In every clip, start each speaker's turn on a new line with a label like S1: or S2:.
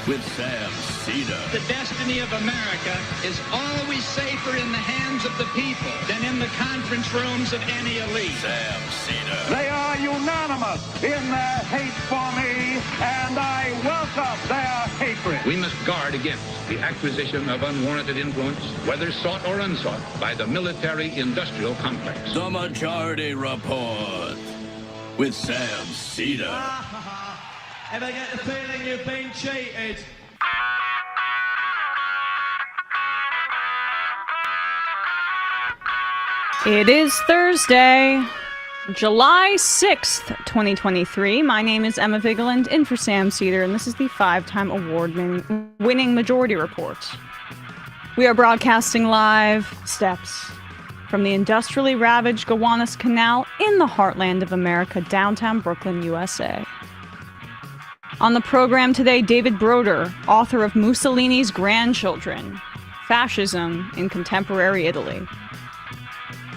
S1: with Sam Seder.
S2: The destiny of America is always safer in the hands of the people than in the conference rooms of any elite.
S1: Sam Seder.
S3: They are unanimous in their hate for me, and I welcome their hatred.
S4: We must guard against the acquisition of unwarranted influence, whether sought or unsought, by the military-industrial complex.
S1: The Majority Report with Sam Seder.
S5: Ever get the feeling you've been cheated?
S6: It is Thursday, July 6th, 2023. My name is Emma Vigeland, in for Sam Seder, and this is the 5-time award-winning Majority Report. We are broadcasting live steps from the industrially ravaged Gowanus Canal in the heartland of America, downtown Brooklyn, USA. On the program today, David Broder, author of Mussolini's Grandchildren, Fascism in Contemporary Italy.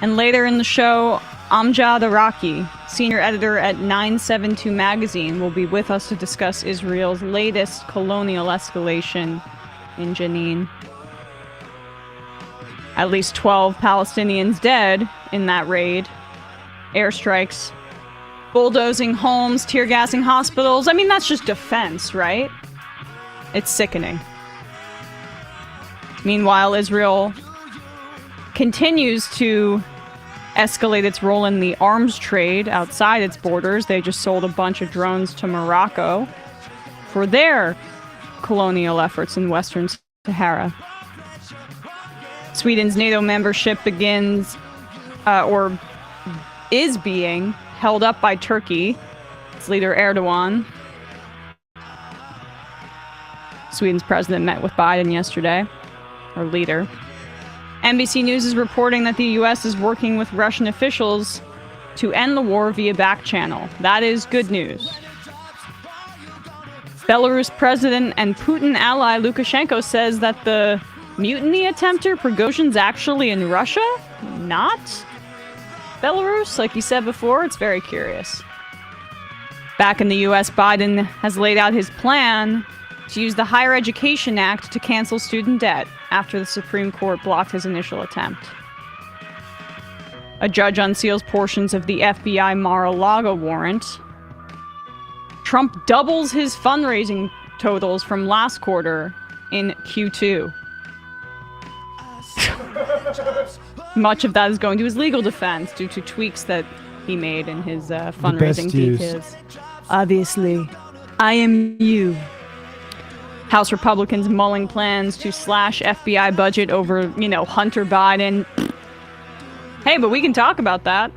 S6: And later in the show, Amjad Iraqi, senior editor at 972 magazine, will be with us to discuss Israel's latest colonial escalation in Jenin. At least 12 Palestinians dead in that raid. Airstrikes, bulldozing homes, tear gassing hospitals. I mean, that's just defense, right? It's sickening. Meanwhile, Israel continues to escalate its role in the arms trade outside its borders. They just sold a bunch of drones to Morocco for their colonial efforts in Western Sahara. Sweden's NATO membership begins, or is being, held up by Turkey, its leader Erdogan. Sweden's president met with Biden yesterday, or leader. NBC News is reporting that the U.S. is working with Russian officials to end the war via back channel. That is good news. Belarus president and Putin ally Lukashenko says that the mutiny attempter Prigozhin's actually in Russia, not Belarus. Like he said before, it's very curious. Back in the U.S., Biden has laid out his plan to use the Higher Education Act to cancel student debt after the Supreme Court blocked his initial attempt. A judge unseals portions of the FBI Mar-a-Lago warrant. Trump doubles his fundraising totals from last quarter in Q2. Much of that is going to his legal defense due to tweaks that he made in his fundraising details. Obviously, I am you. House Republicans mulling plans to slash FBI budget over, Hunter Biden. Hey, but we can talk about that.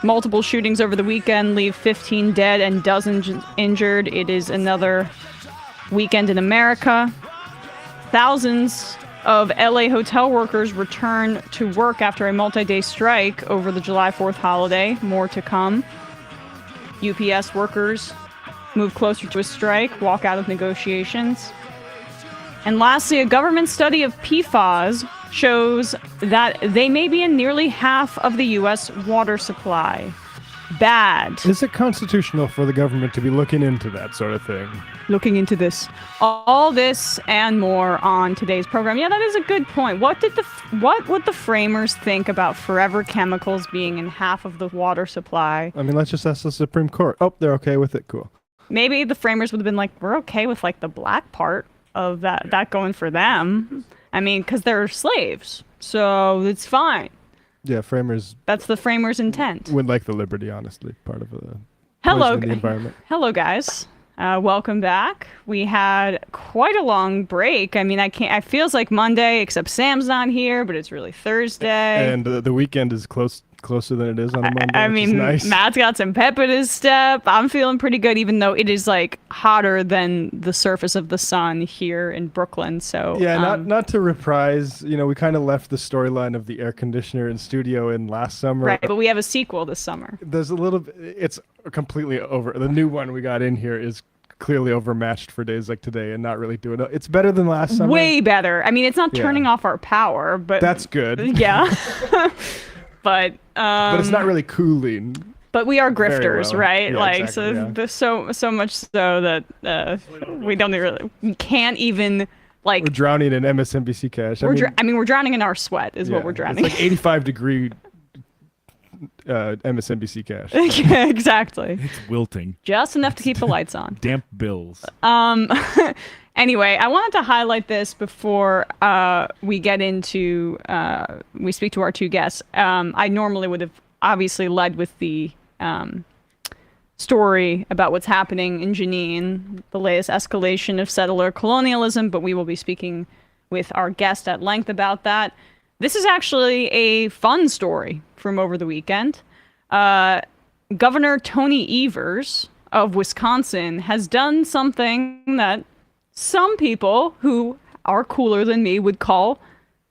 S6: Multiple shootings over the weekend leave 15 dead and dozens injured. It is another weekend in America. Thousands of LA hotel workers return to work after a multi-day strike over the July 4th holiday. More to come. UPS workers move closer to a strike, walk out of negotiations. And lastly, a government study of PFAS shows that they may be in nearly half of the U.S. water supply. Bad.
S7: Is it constitutional for the government to be looking into that sort of thing?
S6: Looking into this. All this and more on today's program. Yeah, that is a good point. What would the framers think about forever chemicals being in half of the water supply?
S7: I mean, let's just ask the Supreme Court. Oh, they're okay with it. Cool.
S6: Maybe the framers would have been like, we're okay with the black part of that going for them. I mean, because they're slaves, so it's fine.
S7: Yeah, framers.
S6: That's the framers' intent.
S7: Would like the liberty, honestly, part of the environment.
S6: Hello, guys. Welcome back. We had quite a long break. I mean, it feels like Monday, except Sam's not here, but it's really Thursday.
S7: And the weekend is closer than it is on a Monday.
S6: I mean,
S7: nice.
S6: Matt's got some pep in his step. I'm feeling pretty good, even though it is hotter than the surface of the sun here in Brooklyn. So
S7: yeah, not to reprise. We kind of left the storyline of the air conditioner in studio in last summer.
S6: Right, but we have a sequel this summer.
S7: There's a little bit. It's completely over. The new one we got in here is clearly overmatched for days like today and not really doing it. It's better than last summer.
S6: Way better. I mean, it's not turning off our power, but
S7: that's good.
S6: Yeah. But
S7: it's not really cooling.
S6: but we are
S7: Very
S6: grifters,
S7: well.
S6: right?
S7: Yeah,
S6: Like,
S7: exactly,
S6: so much so that we can't even like.
S7: We're drowning in MSNBC cash.
S6: We're drowning in our sweat, is what we're drowning.
S7: It's like 85-degree MSNBC cash.
S6: Yeah, exactly.
S8: It's wilting.
S6: Just enough to keep the lights on.
S8: Damp bills.
S6: Anyway, I wanted to highlight this before we get into we speak to our two guests. I normally would have obviously led with the story about what's happening in Jenin, the latest escalation of settler colonialism, but we will be speaking with our guest at length about that. This is actually a fun story from over the weekend. Governor Tony Evers of Wisconsin has done something that some people who are cooler than me would call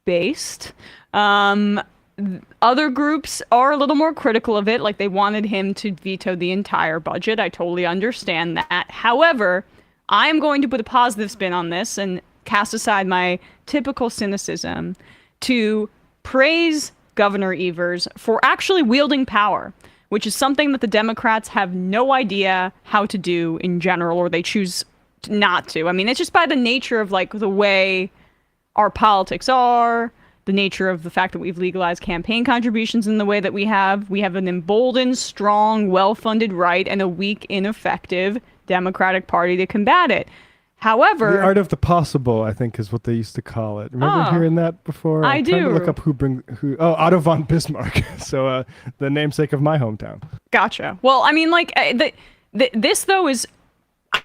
S6: based. Other groups are a little more critical of it, like they wanted him to veto the entire budget. I totally understand that. However, I'm going to put a positive spin on this and cast aside my typical cynicism to praise Governor Evers for actually wielding power, which is something that the Democrats have no idea how to do in general, or they choose not to. I mean, it's just by the nature of like the way our politics are, the nature of the fact that we've legalized campaign contributions in the way that we have. We have an emboldened, strong, well-funded right and a weak, ineffective Democratic Party to combat it. However,
S7: the art of the possible, I think, is what they used to call it. Remember hearing that before?
S6: I
S7: I'm trying
S6: do.
S7: to look up who. Oh, Otto von Bismarck. So the namesake of my hometown.
S6: Gotcha. Well, I mean, like this though is,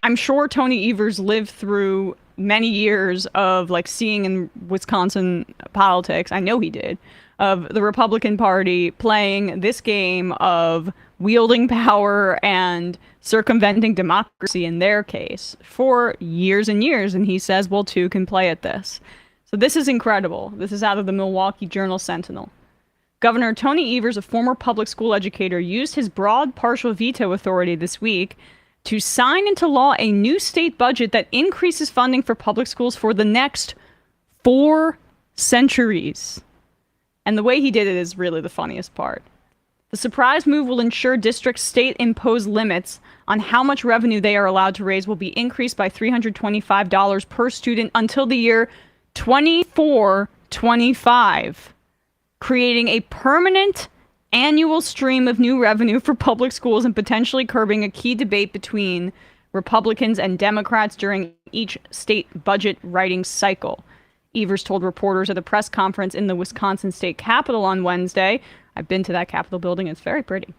S6: I'm sure Tony Evers lived through many years of like seeing in Wisconsin politics. I know he did, of the Republican Party playing this game of wielding power and circumventing democracy in their case for years and years. And he says, well, two can play at this. So this is incredible. This is out of the Milwaukee Journal-Sentinel. Governor Tony Evers, a former public school educator, used his broad partial veto authority this week to sign into law a new state budget that increases funding for public schools for the next 4 centuries. And the way he did it is really the funniest part. The surprise move will ensure districts' state-imposed limits on how much revenue they are allowed to raise will be increased by $325 per student until the year 2425, creating a permanent annual stream of new revenue for public schools and potentially curbing a key debate between Republicans and Democrats during each state budget writing cycle. Evers told reporters at a press conference in the Wisconsin State Capitol on Wednesday. I've been to that Capitol building. It's very pretty.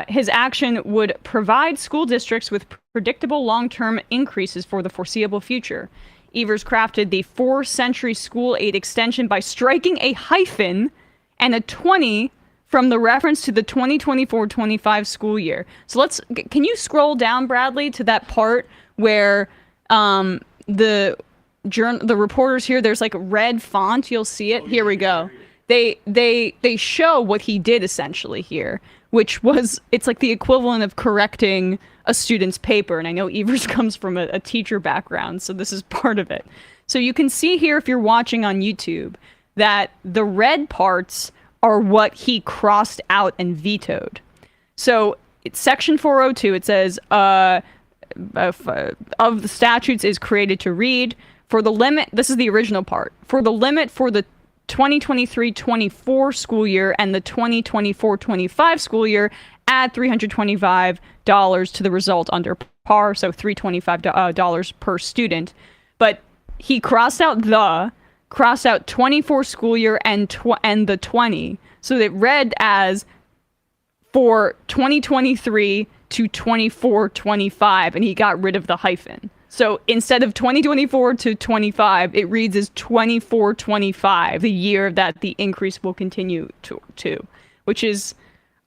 S6: His action would provide school districts with predictable long-term increases for the foreseeable future. Evers crafted the 4-century school aid extension by striking a hyphen and a 20 from the reference to the 2024-25 school year. So can you scroll down, Bradley, to that part where the reporters here, there's like a red font. You'll see it. Here we go. They show what he did essentially here, which was, it's like the equivalent of correcting a student's paper. And I know Evers comes from a teacher background, so this is part of it. So you can see here, if you're watching on YouTube, that the red parts are what he crossed out and vetoed. So it's section 402. It says, of the statutes is created to read, for the limit, this is the original part, for the limit for the 2023-24 school year and the 2024-25 school year, add $325 to the result under par, so $325 per student. But he crossed out 24 school year and the 20. So it read as for 2023 to 24-25, and he got rid of the hyphen. So instead of 2024 to 25, it reads as 24-25, the year that the increase will continue to, which is,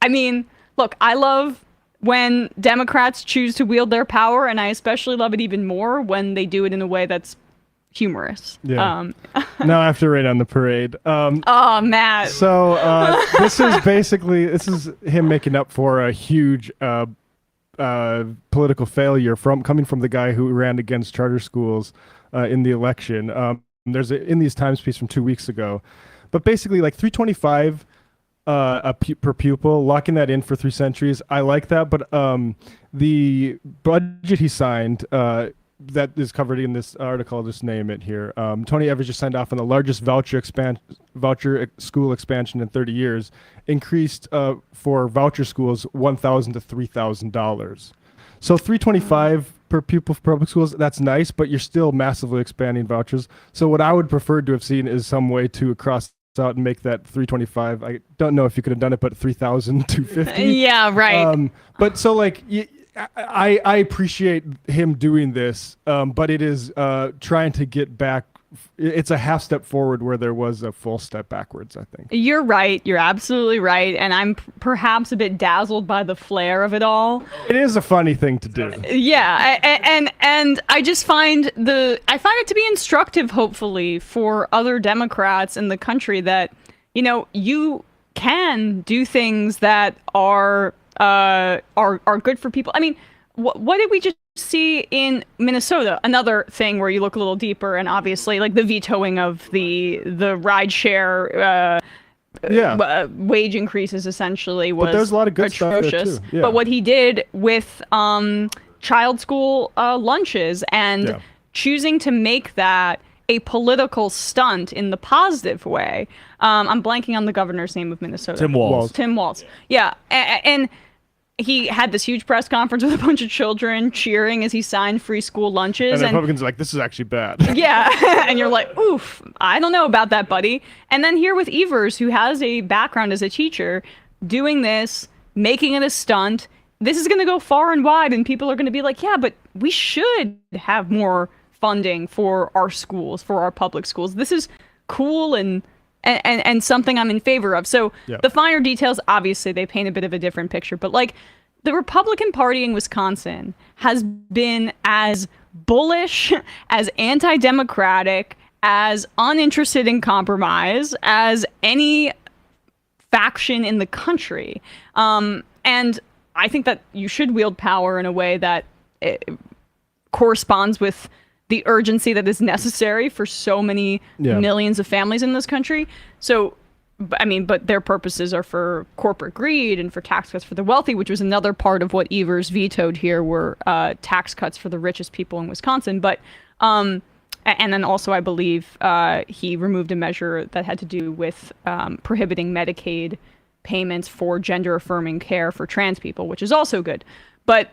S6: I mean, look, I love when Democrats choose to wield their power, and I especially love it even more when they do it in a way that's humorous.
S7: Yeah. Now I have to rain on the parade.
S6: Oh, Matt.
S7: So this is him making up for a huge political failure coming from the guy who ran against charter schools in the election. There's in these Times piece from 2 weeks ago, but basically like 325 per pupil, locking that in for 3 centuries. I like that, but the budget he signed, that is covered in this article, I'll just name it here. Tony Evers just signed off on the largest voucher school expansion in 30 years, increased for voucher schools $1,000 to $3,000. So $325 per pupil for public schools, that's nice, but you're still massively expanding vouchers. So what I would prefer to have seen is some way to cross out and make that $325. I don't know if you could have done it, but $3,250.
S6: Yeah, right.
S7: But so like, I appreciate him doing this, but it is trying to get back. It's a half step forward where there was a full step backwards, I think.
S6: You're right. You're absolutely right. And I'm perhaps a bit dazzled by the flair of it all.
S7: It is a funny thing to do.
S6: Yeah. And I just find it to be instructive, hopefully, for other Democrats in the country that, you can do things that are good for people. I mean, what did we just see in Minnesota? Another thing where you look a little deeper, and obviously, like the vetoing of the rideshare wage increases essentially was
S7: there's a lot of good
S6: atrocious.
S7: Stuff there too. Yeah.
S6: But what he did with child school lunches and choosing to make that a political stunt in the positive way. I'm blanking on the governor's name of Minnesota.
S7: Tim Walz.
S6: Yeah, and he had this huge press conference with a bunch of children cheering as he signed free school lunches.
S7: And the Republicans are like, this is actually bad.
S6: Yeah, and you're like, oof, I don't know about that, buddy. And then here with Evers, who has a background as a teacher, doing this, making it a stunt, this is going to go far and wide, and people are going to be like, yeah, but we should have more funding for our schools, for our public schools. This is cool and something I'm in favor of. So the finer details, obviously, they paint a bit of a different picture. But like the Republican Party in Wisconsin has been as bullish, as anti-democratic, as uninterested in compromise as any faction in the country. And I think that you should wield power in a way that corresponds with the urgency that is necessary for so many millions of families in this country. So, but their purposes are for corporate greed and for tax cuts for the wealthy, which was another part of what Evers vetoed here were tax cuts for the richest people in Wisconsin. But, and then also I believe he removed a measure that had to do with prohibiting Medicaid payments for gender-affirming care for trans people, which is also good. But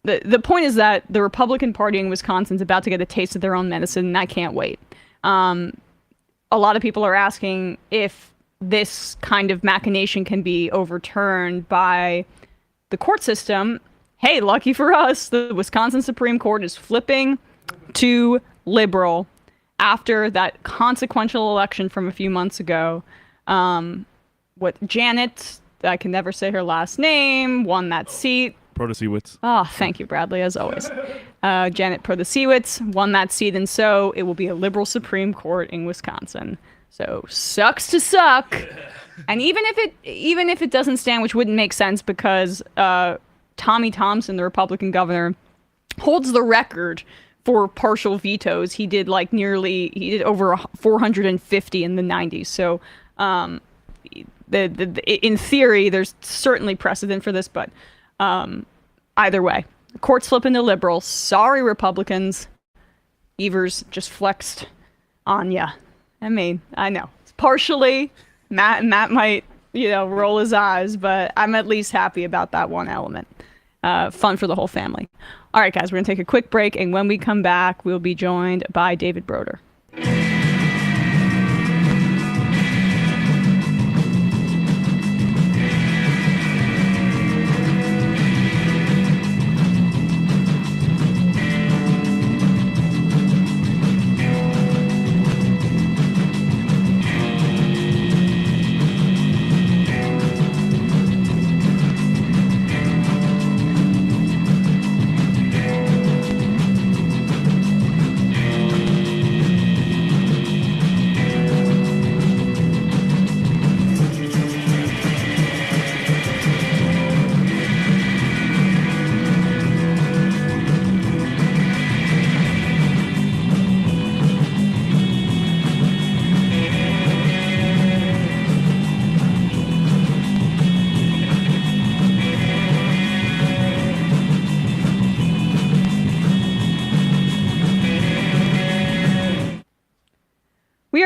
S6: the point is that the Republican Party in Wisconsin is about to get a taste of their own medicine, and I can't wait. A lot of people are asking if this kind of machination can be overturned by the court system. Hey, lucky for us, the Wisconsin Supreme Court is flipping to liberal after that consequential election from a few months ago. Janet, I can never say her last name, won that seat.
S8: Protasiewicz.
S6: Oh, thank you, Bradley, as always. Janet Protasiewicz won that seat, and so it will be a liberal Supreme Court in Wisconsin. So sucks to suck. And even if it doesn't stand, which wouldn't make sense because Tommy Thompson, the Republican governor, holds the record for partial vetoes. He did over 450 in the 90s. So in theory, there's certainly precedent for this, but either way, court's flipping to liberal. Sorry, Republicans. Evers just flexed on ya. I mean, I know. Partially, Matt might, roll his eyes, but I'm at least happy about that one element. Fun for the whole family. All right, guys, we're going to take a quick break, and when we come back, we'll be joined by David Broder.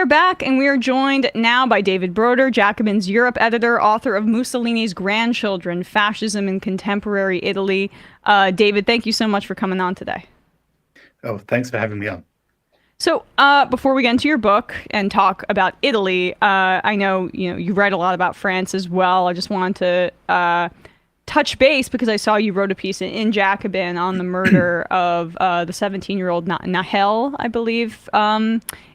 S6: are back, and we are joined now by David Broder, Jacobin's Europe editor, author of Mussolini's Grandchildren, Fascism in Contemporary Italy. David, thank you so much for coming on today.
S8: Oh, thanks for having me on.
S6: So before we get into your book and talk about Italy, I know you write a lot about France as well. I just wanted to touch base because I saw you wrote a piece in Jacobin on the murder of the 17-year-old Nahel, I believe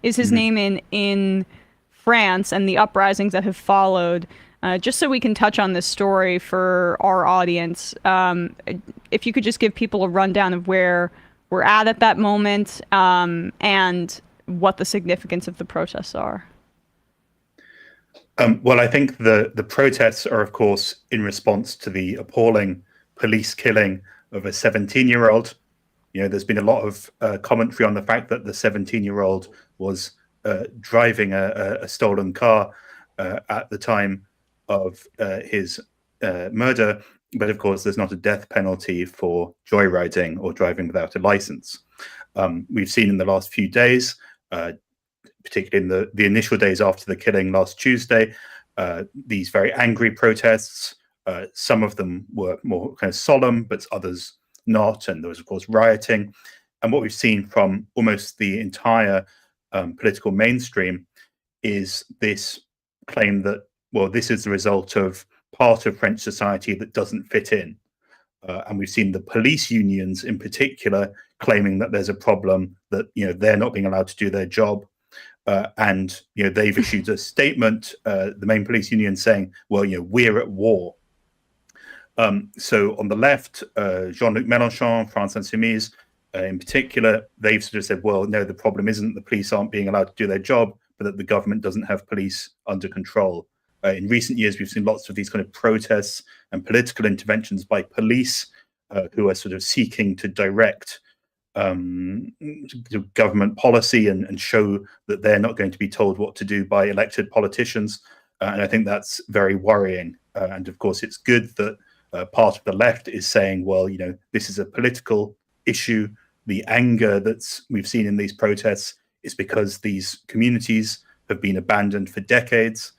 S6: is his name in France, and the uprisings that have followed. Just so we can touch on this story for our audience, if you could just give people a rundown of where we're at that moment and what the significance of the protests are.
S8: Well, I think the protests are, of course, in response to the appalling police killing of a 17-year-old. There's been a lot of commentary on the fact that the 17-year-old was driving a stolen car at the time of his murder. But of course, there's not a death penalty for joyriding or driving without a license. We've seen in the last few days, particularly in the initial days after the killing last Tuesday, these very angry protests. Some of them were more kind of solemn, but others not. And there was, of course, rioting. And what we've seen from almost the entire political mainstream is this claim that, well, this is the result of part of French society that doesn't fit in. And we've seen the police unions in particular claiming that there's a problem, that they're not being allowed to do their job. And they've issued a statement, the main police union, saying, well, we're at war. So on the left, Jean-Luc Mélenchon, France Insoumise, in particular, they've sort of said, well, no, the problem isn't the police aren't being allowed to do their job, but that the government doesn't have police under control. In recent years, we've seen lots of these kind of protests and political interventions by police who are sort of seeking to direct government policy and show that they're not going to be told what to do by elected politicians. And I think that's very worrying. And of course, it's good that part of the left is saying, well, this is a political issue. The anger we've seen in these protests is because these communities have been abandoned for decades.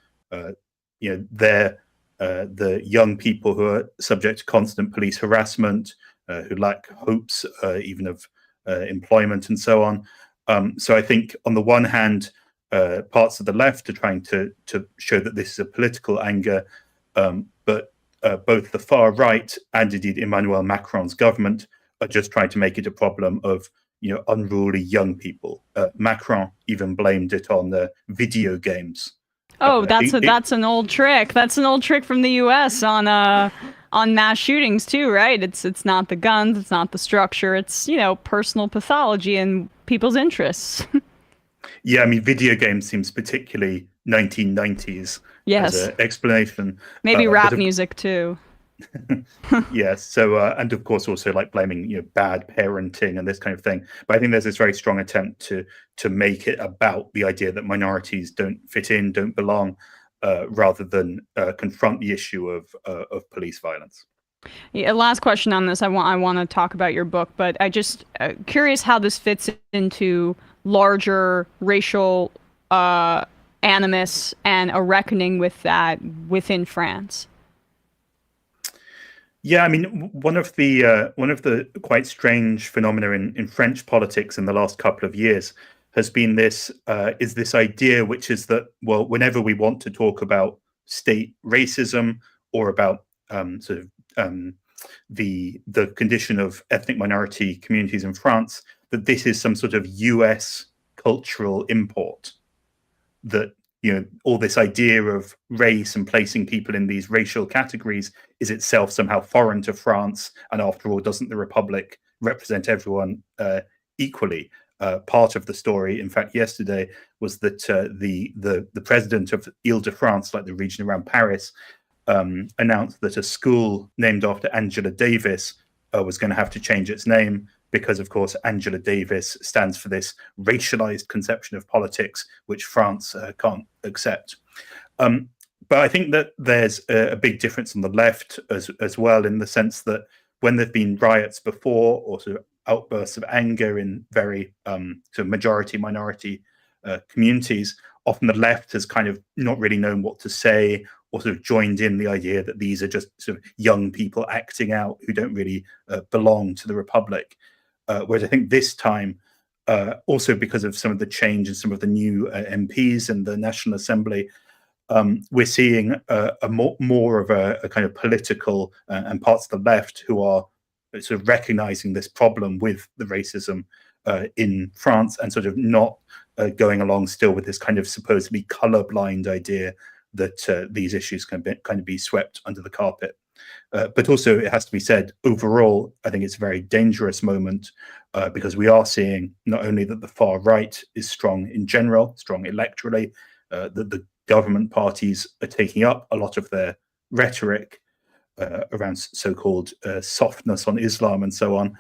S8: They're the young people who are subject to constant police harassment, who lack hopes even of employment and so on. So I think on the one hand, parts of the left are trying to show that this is a political anger, but both the far right and indeed Emmanuel Macron's government are just trying to make it a problem of unruly young people. Macron even blamed it on the video games.
S6: Oh, that's an old trick. That's an old trick from the U.S. on mass shootings too, right? It's not the guns, it's not the structure, it's personal pathology and people's interests.
S8: Yeah, I mean, video games seems particularly 1990s.
S6: Yes.
S8: As an explanation.
S6: Maybe rap music too.
S8: Yes. So, and of course, also like blaming bad parenting and this kind of thing. But I think there's this very strong attempt to make it about the idea that minorities don't fit in, don't belong, rather than confront the issue of police violence.
S6: Yeah, last question on this. I want to talk about your book, but I just curious how this fits into larger racial animus and a reckoning with that within France.
S8: Yeah, I mean, one of the quite strange phenomena in French politics in the last couple of years has been this idea, which is that, well, whenever we want to talk about state racism or about the condition of ethnic minority communities in France, that this is some sort of US cultural import, that all this idea of race and placing people in these racial categories is itself somehow foreign to France. And after all, doesn't the Republic represent everyone equally? Part of the story, in fact, yesterday was that the president of Île-de-France, like the region around Paris, announced that a school named after Angela Davis was going to have to change its name because, of course, Angela Davis stands for this racialized conception of politics, which France can't accept. But I think that there's a big difference on the left as well, in the sense that when there've been riots before or sort of outbursts of anger in very sort of majority-minority communities, often the left has kind of not really known what to say, or sort of joined in the idea that these are just sort of young people acting out who don't really belong to the Republic. Whereas I think this time, also because of some of the change in some of the new MPs in the National Assembly, we're seeing more of a kind of political and parts of the left who are sort of recognizing this problem with the racism in France, and sort of not going along still with this kind of supposedly colorblind idea that these issues can kind of be swept under the carpet. But also, it has to be said, overall, I think it's a very dangerous moment because we are seeing not only that the far right is strong in general, strong electorally, that the government parties are taking up a lot of their rhetoric around so-called softness on Islam and so on.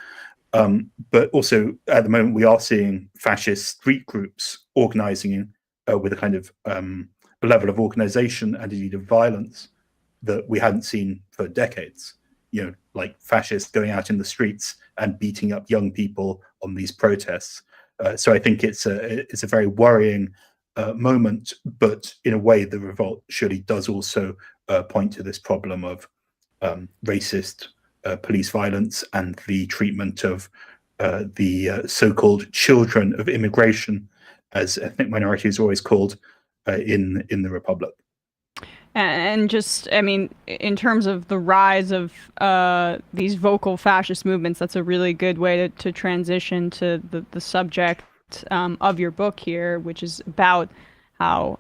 S8: But also, at the moment, we are seeing fascist street groups organizing with a kind of a level of organization and indeed of violence that we hadn't seen for decades. You know, like fascists going out in the streets and beating up young people on these protests. So I think it's a very worrying moment, but in a way, the revolt surely does also point to this problem of racist police violence and the treatment of the so-called children of immigration, as ethnic minorities are always called in the Republic.
S6: And just, I mean, in terms of the rise of these vocal fascist movements, that's a really good way to transition to the subject of your book here, which is about how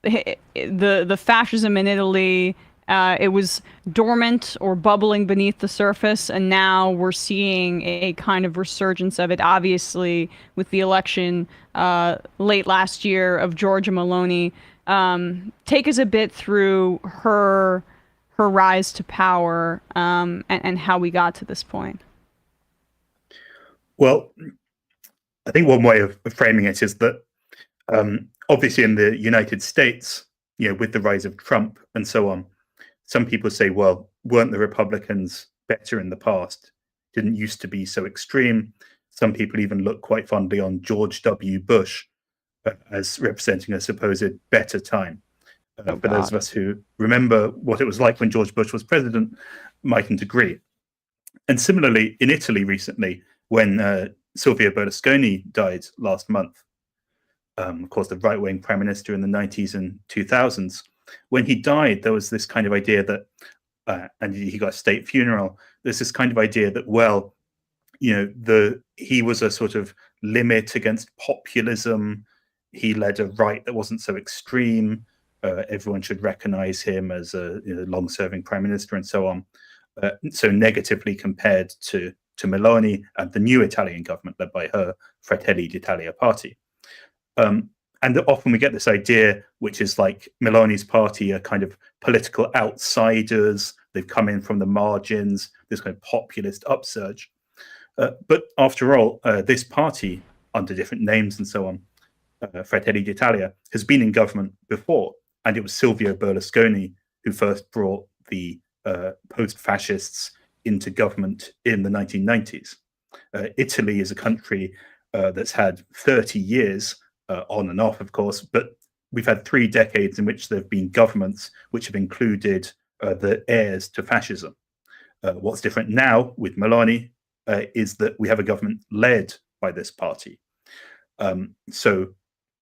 S6: the fascism in Italy, it was dormant or bubbling beneath the surface, and now we're seeing a kind of resurgence of it, obviously, with the election late last year of Giorgia Meloni. Take us a bit through her rise to power and how we got to this point.
S8: Well, I think one way of framing it is that obviously in the United States, you know, with the rise of Trump and so on, some people say, well, weren't the Republicans better in the past? Didn't used to be so extreme. Some people even look quite fondly on George W. Bush as representing a supposed better time. For those of us who remember what it was like when George Bush was president, mightn't agree. And similarly, in Italy recently, when Silvio Berlusconi died last month, of course, the right-wing prime minister in the 90s and 2000s, when he died, there was this kind of idea that, and he got a state funeral, there's this kind of idea that, well, you know, he was a sort of limit against populism. He led a right that wasn't so extreme. Everyone should recognize him as a long-serving prime minister and so on. So negatively compared to Meloni and the new Italian government led by her Fratelli d'Italia party. And often we get this idea, which is like Meloni's party are kind of political outsiders. They've come in from the margins, this kind of populist upsurge. But after all, this party, under different names and so on, Fratelli d'Italia, has been in government before. And it was Silvio Berlusconi who first brought the post-fascists into government in the 1990s. Italy is a country that's had 30 years on and off, of course, but we've had 3 decades in which there have been governments which have included the heirs to fascism. What's different now with Meloni is that we have a government led by this party. So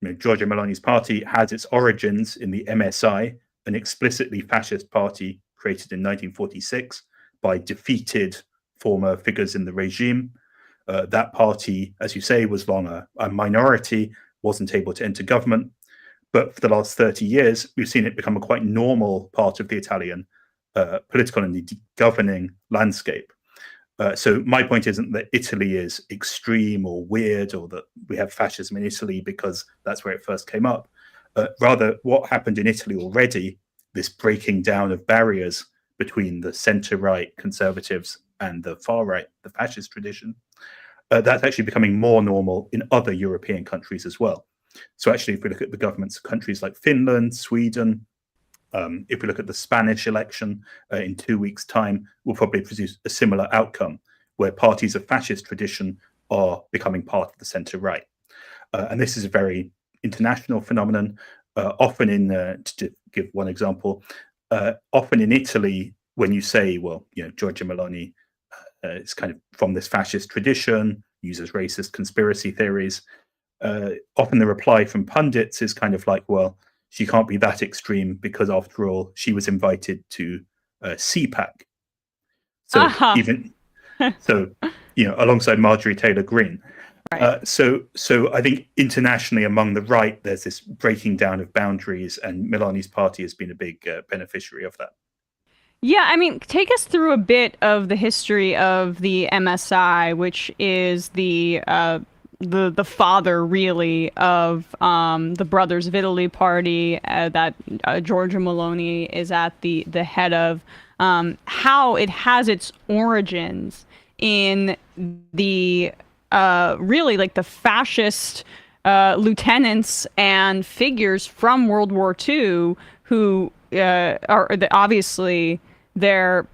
S8: Giorgia Meloni's party has its origins in the MSI, an explicitly fascist party created in 1946 by defeated former figures in the regime. That party, as you say, was long a minority, wasn't able to enter government. But for the last 30 years, we've seen it become a quite normal part of the Italian political and governing landscape. So my point isn't that Italy is extreme or weird, or that we have fascism in Italy because that's where it first came up. Rather, what happened in Italy already, this breaking down of barriers between the centre-right conservatives and the far-right, the fascist tradition, that's actually becoming more normal in other European countries as well. So actually, if we look at the governments of countries like Finland, Sweden, if we look at the Spanish election in 2 weeks' time, we'll probably produce a similar outcome where parties of fascist tradition are becoming part of the centre-right. And this is a very international phenomenon. Often to give one example, often in Italy, when you say, well, Giorgia Meloni is kind of from this fascist tradition, uses racist conspiracy theories, often the reply from pundits is kind of like, well, she can't be that extreme because after all, she was invited to CPAC. So even so, alongside Marjorie Taylor Greene. Right. So I think internationally among the right, there's this breaking down of boundaries, and Meloni's party has been a big beneficiary of that.
S6: Yeah, I mean, take us through a bit of the history of the MSI, which is the father, really, of the Brothers of Italy party that Giorgia Meloni is at the head of. How it has its origins in the really like the fascist lieutenants and figures from World War II who are obviously their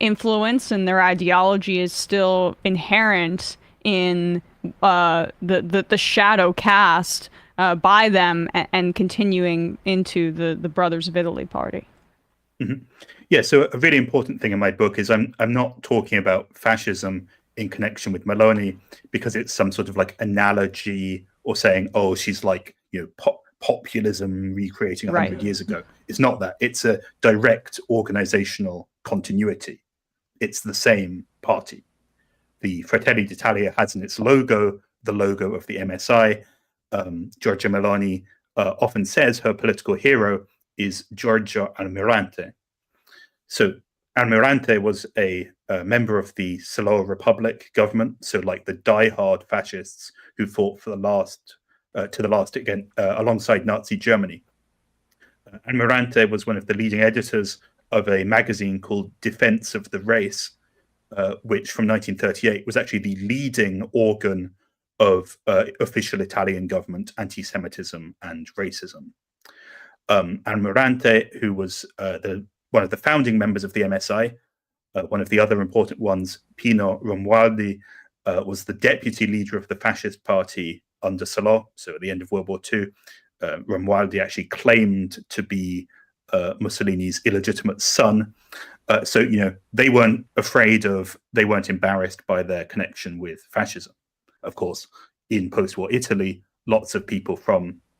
S6: influence and their ideology is still inherent in the shadow cast by them and continuing into the Brothers of Italy party.
S8: Mm-hmm. Yeah, so a really important thing in my book is I'm not talking about fascism in connection with Meloni because it's some sort of like analogy or saying, oh, she's like, populism recreating 100 years ago. It's not that. It's a direct organizational continuity. It's the same party. The Fratelli d'Italia has in its logo the logo of the MSI. Giorgia Meloni often says her political hero is Giorgio Almirante. So Almirante was a member of the Salò Republic government, so like the die-hard fascists who fought for the last to the last again alongside Nazi Germany. Almirante was one of the leading editors of a magazine called Defense of the Race, which from 1938 was actually the leading organ of official Italian government anti-Semitism and racism. Almirante, who was one of the founding members of the MSI, one of the other important ones, Pino Romualdi, was the deputy leader of the fascist party under Salò. So at the end of World War II, Romualdi actually claimed to be Mussolini's illegitimate son. So they weren't embarrassed by their connection with fascism. Of course, in post-war Italy, lots of people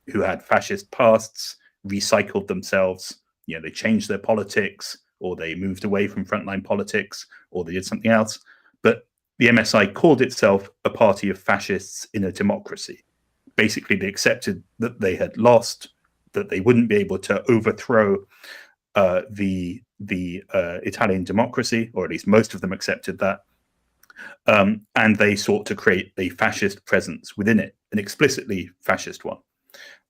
S8: who had fascist pasts recycled themselves. They changed their politics, or they moved away from frontline politics, or they did something else. But the MSI called itself a party of fascists in a democracy. Basically, they accepted that they had lost, that they wouldn't be able to overthrow the Italian democracy, or at least most of them accepted that. And they sought to create a fascist presence within it, an explicitly fascist one.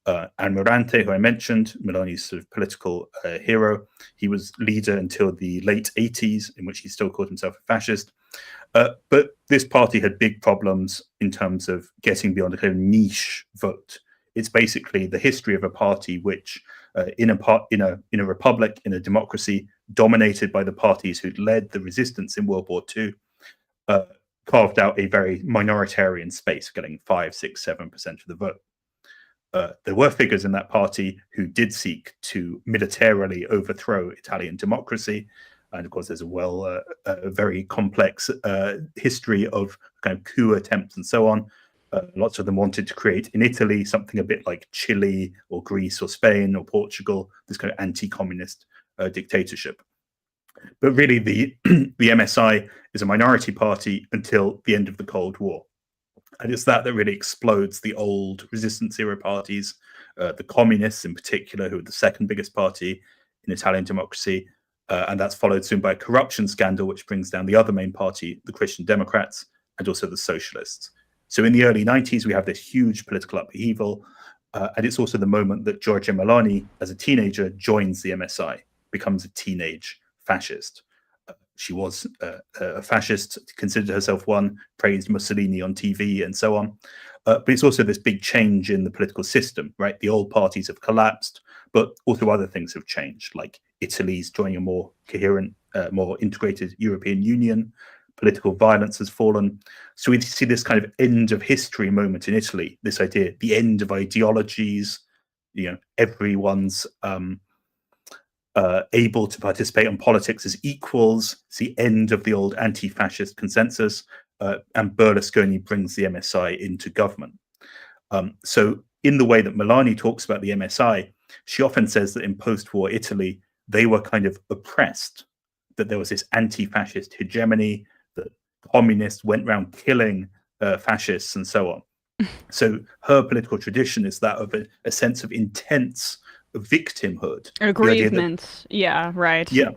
S8: Almirante, who I mentioned, Meloni's sort of political hero, he was leader until the late 80s, in which he still called himself a fascist. But this party had big problems in terms of getting beyond a kind of niche vote. It's basically the history of a party which, in a republic, in a democracy, dominated by the parties who'd led the resistance in World War II, carved out a very minoritarian space, getting 5, 6, 7% of the vote. There were figures in that party who did seek to militarily overthrow Italian democracy. And of course, there's a very complex history of kind of coup attempts and so on. Lots of them wanted to create in Italy something a bit like Chile or Greece or Spain or Portugal, this kind of anti-communist dictatorship. But really, the MSI is a minority party until the end of the Cold War. And it's that really explodes the old resistance era parties, the communists in particular, who are the second biggest party in Italian democracy. And that's followed soon by a corruption scandal, which brings down the other main party, the Christian Democrats, and also the socialists. So in the early 90s, we have this huge political upheaval. And it's also the moment that Giorgia Meloni, as a teenager, joins the MSI, becomes a teenage fascist. She was a fascist, considered herself one, praised Mussolini on TV and so on. But it's also this big change in the political system, right? The old parties have collapsed, but also other things have changed, like Italy's joining a more coherent, more integrated European Union. political violence has fallen. So we see this kind of end of history moment in Italy, this idea, the end of ideologies, everyone's able to participate in politics as equals. It's the end of the old anti-fascist consensus, and Berlusconi brings the MSI into government. So in the way that Melani talks about the MSI, she often says that in post-war Italy, they were kind of oppressed, that there was this anti-fascist hegemony, that communists went around killing fascists and so on. So her political tradition is that of a sense of intense victimhood.
S6: Aggrievement. Yeah, right.
S8: Yeah.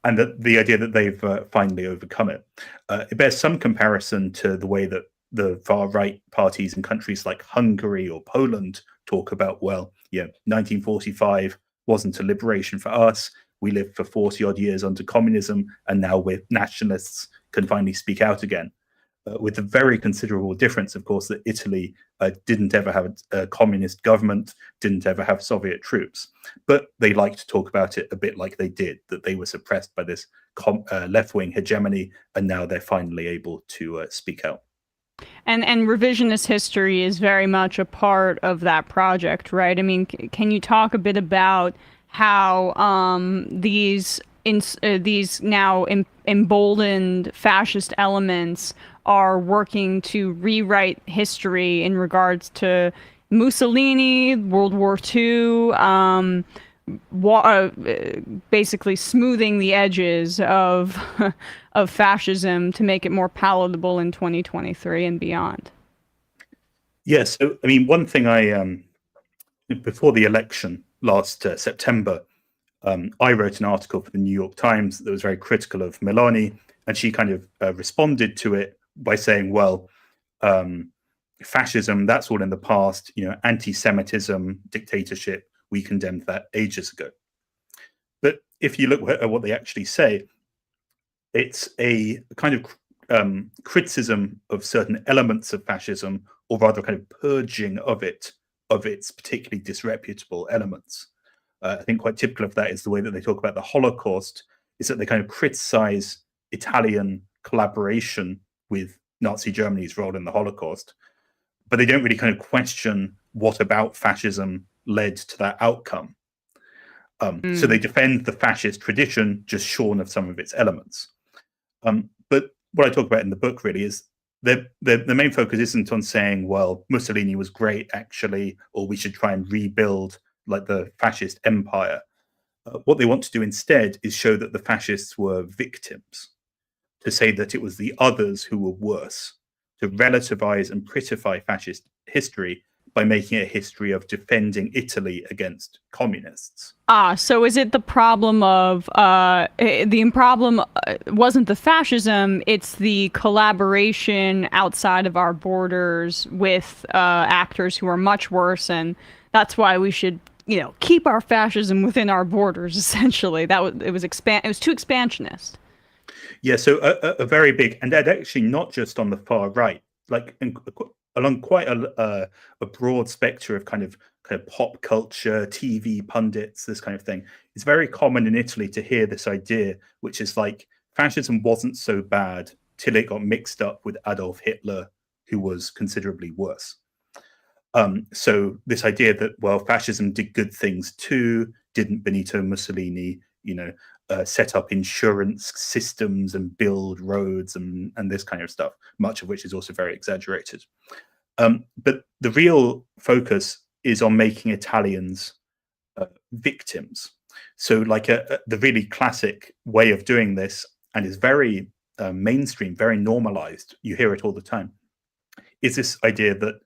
S8: And the idea that they've finally overcome it. It bears some comparison to the way that the far-right parties in countries like Hungary or Poland talk about, 1945 wasn't a liberation for us. We lived for 40-odd years under communism, and now we're nationalists, can finally speak out again. With the very considerable difference, of course, that Italy didn't ever have a communist government, didn't ever have Soviet troops. But they like to talk about it a bit like they did, that they were suppressed by this left-wing hegemony, and now they're finally able to speak out.
S6: And revisionist history is very much a part of that project, right? I mean, can you talk a bit about how these now emboldened fascist elements are working to rewrite history in regards to Mussolini, World War II, basically smoothing the edges of of fascism to make it more palatable in 2023 and beyond?
S8: Yes, so I mean, one thing before the election last September, I wrote an article for the New York Times that was very critical of Meloni, and she kind of responded to it by saying, well, fascism, that's all in the past, anti-Semitism, dictatorship, we condemned that ages ago. But if you look at what they actually say, it's a kind of criticism of certain elements of fascism, or rather kind of purging of its particularly disreputable elements. I think quite typical of that is the way that they talk about the Holocaust, is that they kind of criticize Italian collaboration with Nazi Germany's role in the Holocaust, but they don't really kind of question what about fascism led to that outcome. So they defend the fascist tradition, just shorn of some of its elements. But what I talk about in the book really is the main focus isn't on saying, well, Mussolini was great actually, or we should try and rebuild like the fascist empire. What they want to do instead is show that the fascists were victims, to say that it was the others who were worse, to relativize and prettify fascist history by making it a history of defending Italy against communists.
S6: So is it the problem of the problem wasn't the fascism, it's the collaboration outside of our borders with actors who are much worse, and that's why we should, keep our fascism within our borders, essentially. It was too expansionist.
S8: Yeah, so a very big, and that actually not just on the far right, like along quite a broad spectrum of kind of pop culture, TV pundits, this kind of thing. It's very common in Italy to hear this idea, which is like fascism wasn't so bad till it got mixed up with Adolf Hitler, who was considerably worse. So this idea that, well, fascism did good things too, didn't Benito Mussolini, set up insurance systems and build roads and this kind of stuff, much of which is also very exaggerated. But the real focus is on making Italians victims. So like the really classic way of doing this, and is very mainstream, very normalized, you hear it all the time, is this idea that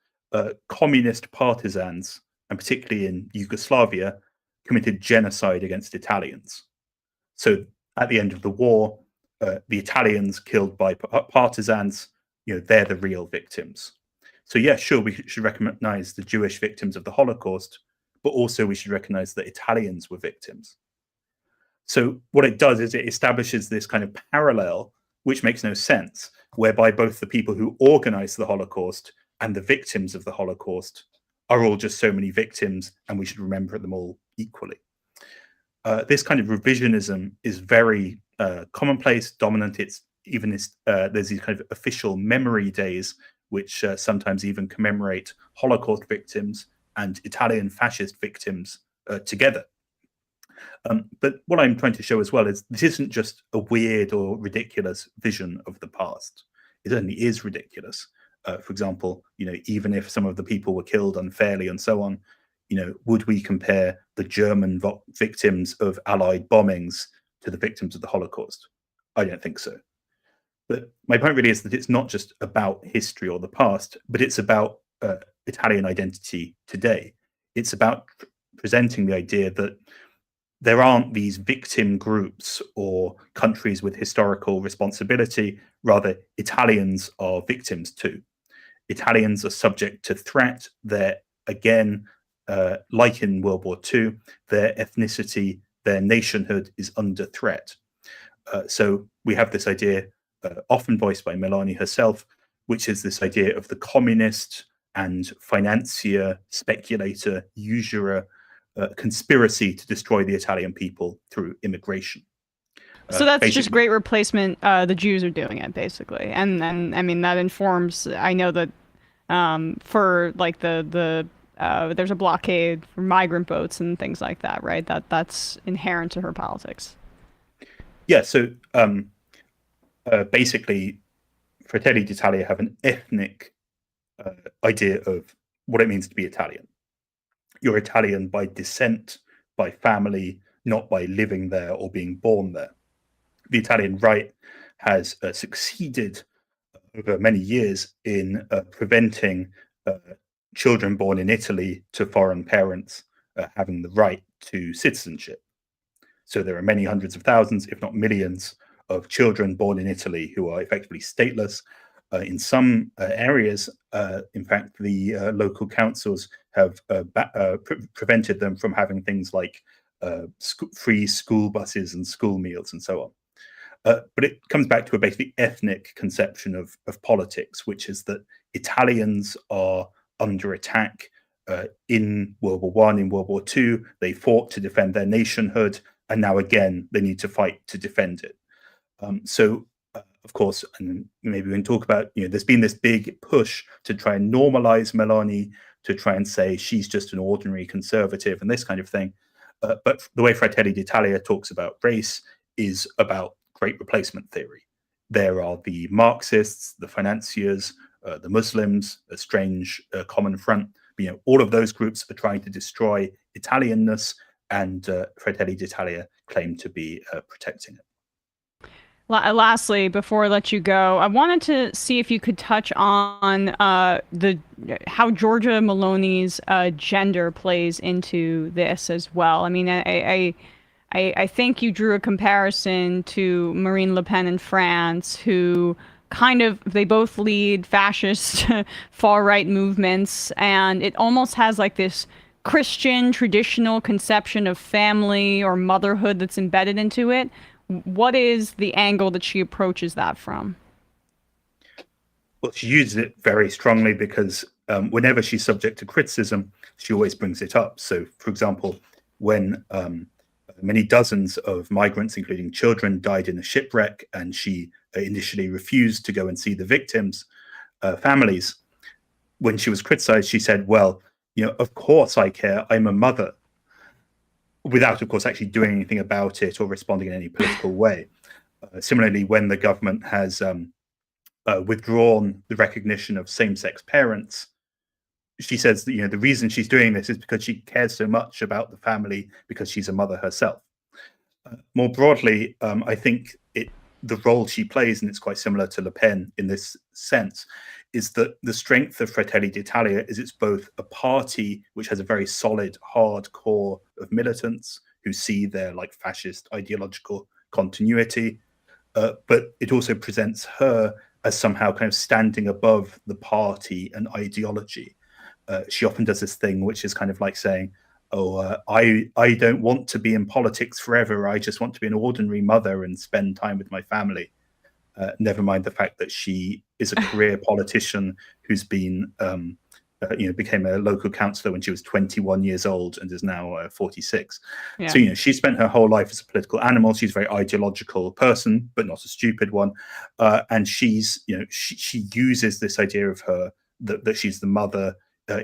S8: communist partisans, and particularly in Yugoslavia, committed genocide against Italians. So at the end of the war, the Italians killed by partisans, they're the real victims. So yeah, sure, we should recognize the Jewish victims of the Holocaust, but also we should recognize that Italians were victims. So what it does is it establishes this kind of parallel, which makes no sense, whereby both the people who organized the Holocaust and the victims of the Holocaust are all just so many victims, and we should remember them all equally. This kind of revisionism is very commonplace, dominant. It's even there's these kind of official memory days, which sometimes even commemorate Holocaust victims and Italian fascist victims together. But what I'm trying to show as well is this isn't just a weird or ridiculous vision of the past. It only is ridiculous. For example, even if some of the people were killed unfairly and so on, would we compare the German victims of Allied bombings to the victims of the Holocaust? I don't think so. But my point really is that it's not just about history or the past, but it's about Italian identity today. It's about presenting the idea that there aren't these victim groups or countries with historical responsibility. Rather, Italians are victims too. Italians are subject to threat. They're, again, like in World War II, their ethnicity, their nationhood is under threat. So we have this idea, often voiced by Meloni herself, which is this idea of the communist and financier, speculator, usurer conspiracy to destroy the Italian people through immigration.
S6: So that's just great replacement. The Jews are doing it basically, and I mean that informs. I know that for like there's a blockade for migrant boats and things like that, right? That's inherent to her politics.
S8: Yeah. So basically, Fratelli d'Italia have an ethnic idea of what it means to be Italian. You're Italian by descent, by family, not by living there or being born there. The Italian right has succeeded over many years in preventing children born in Italy to foreign parents having the right to citizenship. So there are many hundreds of thousands, if not millions, of children born in Italy who are effectively stateless. In some areas, in fact, the local councils have prevented them from having things like free school buses and school meals and so on. But it comes back to a basically ethnic conception of politics, which is that Italians are under attack in World War I, in World War II. They fought to defend their nationhood, and now again, they need to fight to defend it. Of course, and maybe we can talk about, there's been this big push to try and normalize Meloni, to try and say she's just an ordinary conservative and this kind of thing. But the way Fratelli d'Italia talks about race is about great replacement theory. There are the Marxists, the financiers, the Muslims, a strange common front. All of those groups are trying to destroy Italianness, and Fratelli d'Italia claim to be protecting it.
S6: Lastly, before I let you go, I wanted to see if you could touch on how Giorgia Meloni's gender plays into this as well. I mean, I think you drew a comparison to Marine Le Pen in France, who they both lead fascist far-right movements, and it almost has like this Christian traditional conception of family or motherhood that's embedded into it. What is the angle that she approaches that from?
S8: Well, she uses it very strongly because whenever she's subject to criticism, she always brings it up. So, for example, when many dozens of migrants, including children, died in a shipwreck, and she initially refused to go and see the victims' families, when she was criticized, she said, well, of course I care, I'm a mother, without, of course, actually doing anything about it or responding in any political way. Similarly, when the government has withdrawn the recognition of same-sex parents, she says that, the reason she's doing this is because she cares so much about the family, because she's a mother herself. More broadly, I think the role she plays, and it's quite similar to Le Pen in this sense, is that the strength of Fratelli d'Italia is it's both a party which has a very solid, hard core of militants who see their fascist ideological continuity, but it also presents her as somehow kind of standing above the party and ideology. She often does this thing which is kind of like saying, I don't want to be in politics forever. I just want to be an ordinary mother and spend time with my family. Never mind the fact that she is a career politician who's been became a local councillor when she was 21 years old and is now 46.
S6: Yeah.
S8: So she spent her whole life as a political animal. She's a very ideological person, but not a stupid one. And she uses this idea of her that she's the mother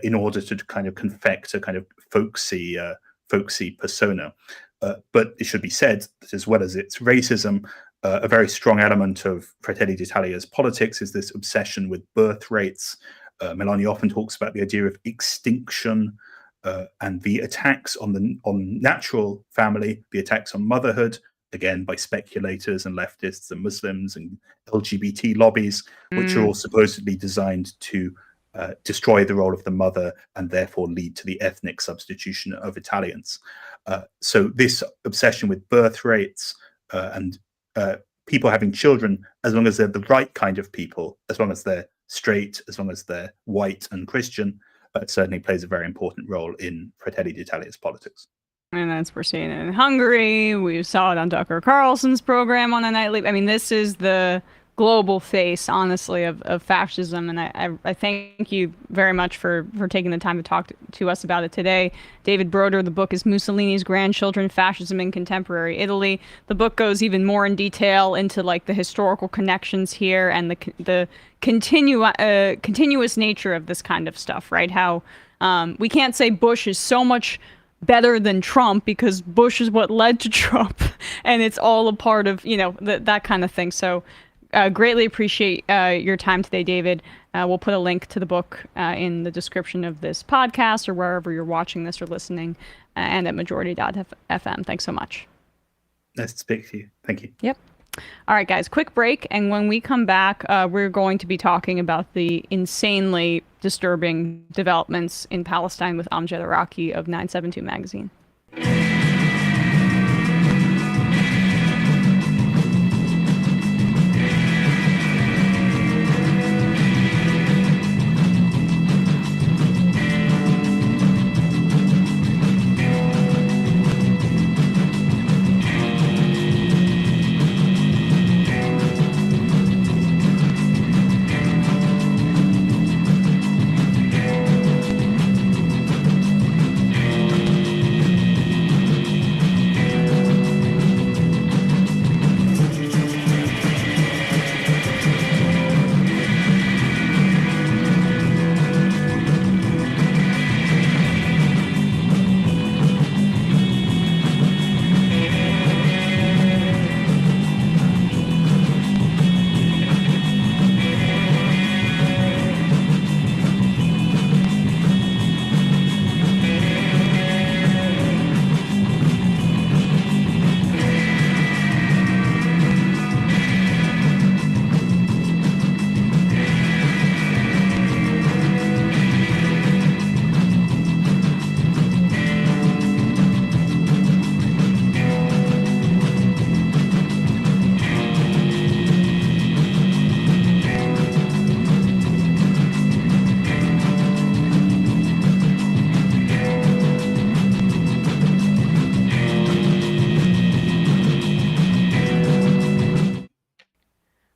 S8: in order to kind of confect a kind of folksy persona. But it should be said that as well as its racism, a very strong element of Fratelli d'Italia's politics is this obsession with birth rates. Melania often talks about the idea of extinction and the attacks on natural family, the attacks on motherhood, again by speculators and leftists and Muslims and LGBT lobbies, which are all supposedly designed to destroy the role of the mother and therefore lead to the ethnic substitution of Italians. So this obsession with birth rates and people having children, as long as they're the right kind of people, as long as they're straight, as long as they're white and Christian, certainly plays a very important role in Fratelli d'Italia's politics.
S6: And we're seeing it in Hungary. We saw it on Tucker Carlson's program on a nightly. I mean, this is the global face, honestly, of fascism. And I thank you very much for taking the time to talk to us about it today. David Broder, the book is Mussolini's Grandchildren, Fascism in Contemporary Italy. The book goes even more in detail into like the historical connections here and the continuous nature of this kind of stuff, right? How we can't say Bush is so much better than Trump because Bush is what led to Trump, and it's all a part of, that kind of thing. So greatly appreciate your time today, David. We'll put a link to the book in the description of this podcast or wherever you're watching this or listening, and at majority.fm. Thanks so much.
S8: Nice to speak to you. Thank you. Yep.
S6: All right, guys, quick break. And when we come back, we're going to be talking about the insanely disturbing developments in Palestine with Amjad Iraqi of 972 magazine.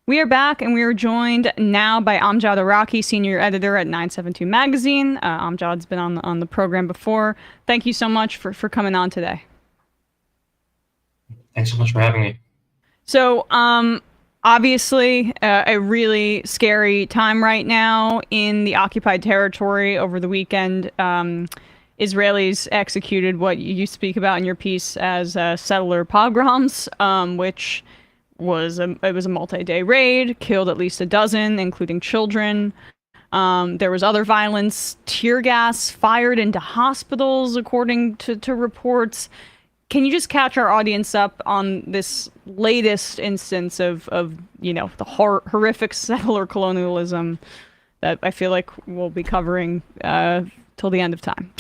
S6: We are back, and we are joined now by Amjad Iraqi, senior editor at 972 magazine. Amjad's been on the program before. Thank you so much for coming on today.
S9: Thanks so much for having me. So,
S6: obviously, a really scary time right now in the occupied territory. Over the weekend, Israelis executed what you speak about in your piece as settler pogroms, which was a multi-day raid, killed at least a dozen, including children. There was other violence, tear gas fired into hospitals, according to reports. Can you just catch our audience up on this latest instance of the horrific settler colonialism that I feel like we'll be covering till the end of time?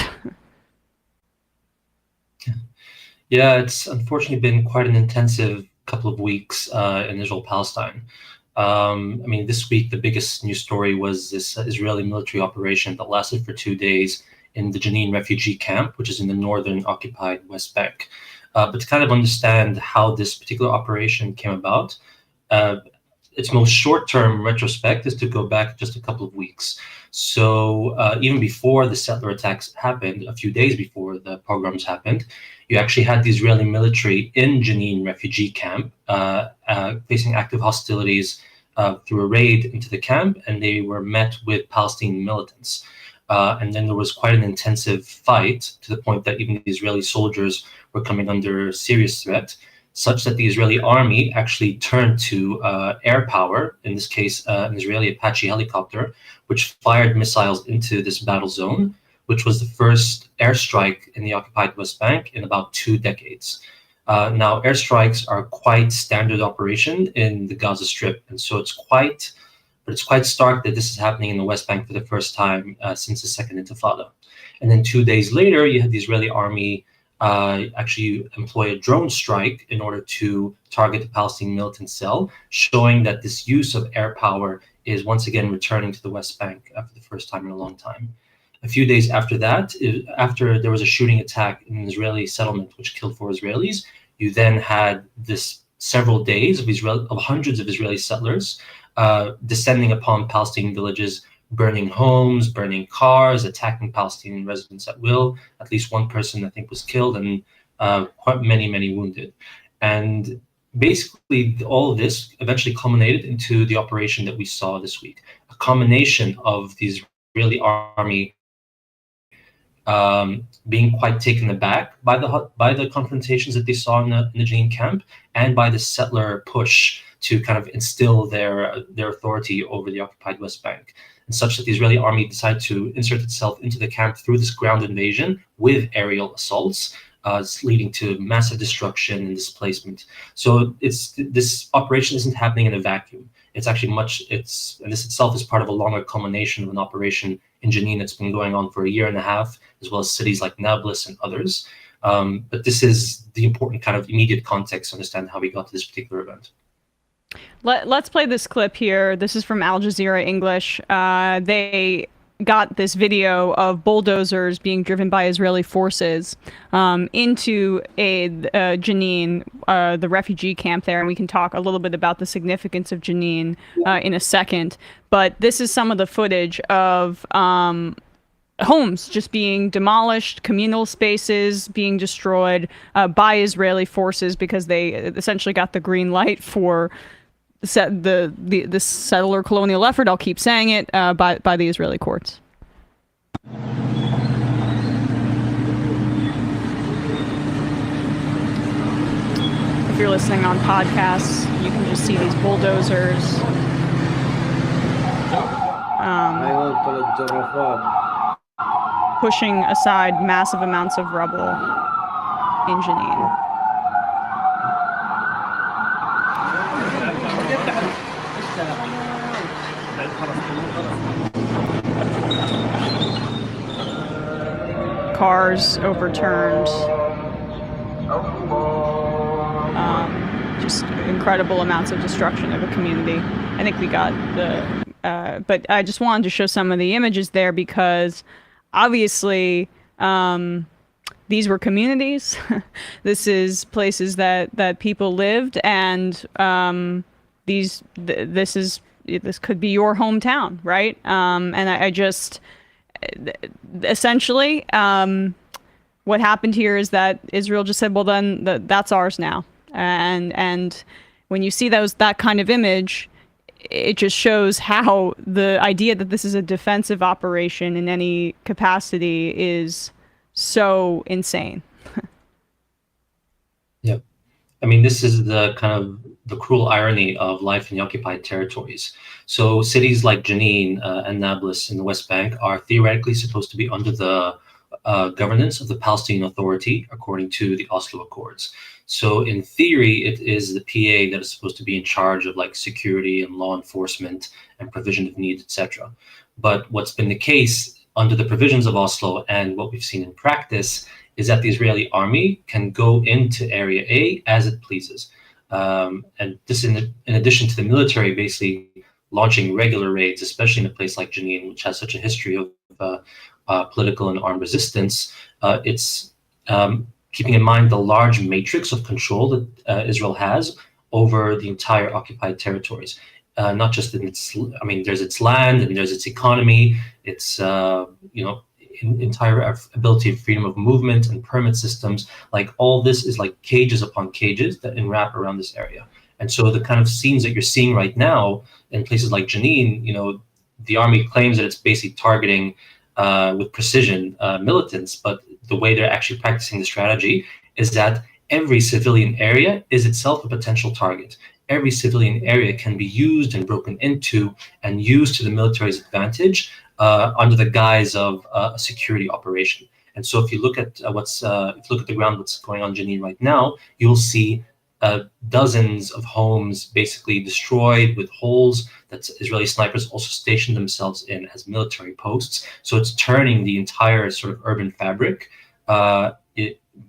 S9: Yeah, it's unfortunately been quite an intensive couple of weeks in Israel-Palestine. This week, the biggest news story was this Israeli military operation that lasted for 2 days in the Jenin refugee camp, which is in the northern occupied West Bank. But to kind of understand how this particular operation came about, its most short-term retrospect is to go back just a couple of weeks. So even before the settler attacks happened, a few days before the pogroms happened, you actually had the Israeli military in Jenin refugee camp facing active hostilities through a raid into the camp, and they were met with Palestinian militants. And then there was quite an intensive fight to the point that even the Israeli soldiers were coming under serious threat, such that the Israeli army actually turned to air power, in this case, an Israeli Apache helicopter, which fired missiles into this battle zone, which was the first airstrike in the occupied West Bank in about 2 decades. Now, airstrikes are quite standard operation in the Gaza Strip, and so it's quite stark that this is happening in the West Bank for the first time since the Second Intifada. And then 2 days later, you had the Israeli army actually employ a drone strike in order to target the Palestinian militant cell, showing that this use of air power is once again returning to the West Bank for the first time in a long time. A few days after that, after there was a shooting attack in an Israeli settlement which killed 4 Israelis, you then had this several days of hundreds of Israeli settlers descending upon Palestinian villages, burning homes, burning cars, attacking Palestinian residents at will. At least 1 person, I think, was killed, and quite many wounded. And basically, all of this eventually culminated into the operation that we saw this week, a combination of the Israeli army being quite taken aback by the confrontations that they saw in the Jenin camp, and by the settler push to kind of instill their authority over the occupied West Bank, and such that the Israeli army decided to insert itself into the camp through this ground invasion with aerial assaults, leading to massive destruction and displacement. So this operation isn't happening in a vacuum. It's actually and this itself is part of a longer culmination of an operation in Jenin that's been going on for 1.5 years, as well as cities like Nablus and others. But this is the important kind of immediate context to understand how we got to this particular event.
S6: Let's play this clip here. This is from Al Jazeera English. They got this video of bulldozers being driven by Israeli forces into Jenin, the refugee camp there, and we can talk a little bit about the significance of Jenin in a second. But this is some of the footage of homes just being demolished, communal spaces being destroyed by Israeli forces because they essentially got the green light for the settler colonial effort. I'll keep saying it by the Israeli courts. If you're listening on podcasts, you can just see these bulldozers pushing aside massive amounts of rubble in Jenin. Cars overturned. Just incredible amounts of destruction of a community. I think we got the... but I just wanted to show some of the images there because obviously these were communities. This is places that people lived, and this could be your hometown, right? And I just... essentially, what happened here is that Israel just said, well, then that's ours now. And when you see that kind of image, it just shows how the idea that this is a defensive operation in any capacity is so insane.
S9: Yeah. I mean, this is the kind of the cruel irony of life in the occupied territories. So cities like Jenin and Nablus in the West Bank are theoretically supposed to be under the governance of the Palestinian Authority, according to the Oslo Accords. So in theory, it is the PA that is supposed to be in charge of like security and law enforcement and provision of needs, etc. But what's been the case under the provisions of Oslo and what we've seen in practice is that the Israeli army can go into Area A as it pleases. And this in addition to the military basically launching regular raids, especially in a place like Jenin, which has such a history of political and armed resistance. It's keeping in mind the large matrix of control that Israel has over the entire occupied territories. not just in its, I mean, there's its land and there's its economy, its, entire ability of freedom of movement and permit systems. Like all this is like cages upon cages that enwrap around this area. And so the kind of scenes that you're seeing right now in places like Jenin, the army claims that it's basically targeting with precision militants, but the way they're actually practicing the strategy is that every civilian area is itself a potential target. Every civilian area can be used and broken into and used to the military's advantage under the guise of a security operation. And so if you look at if you look at the ground, what's going on in Jenin right now, you'll see dozens of homes basically destroyed with holes that Israeli snipers also stationed themselves in as military posts. So it's turning the entire sort of urban fabric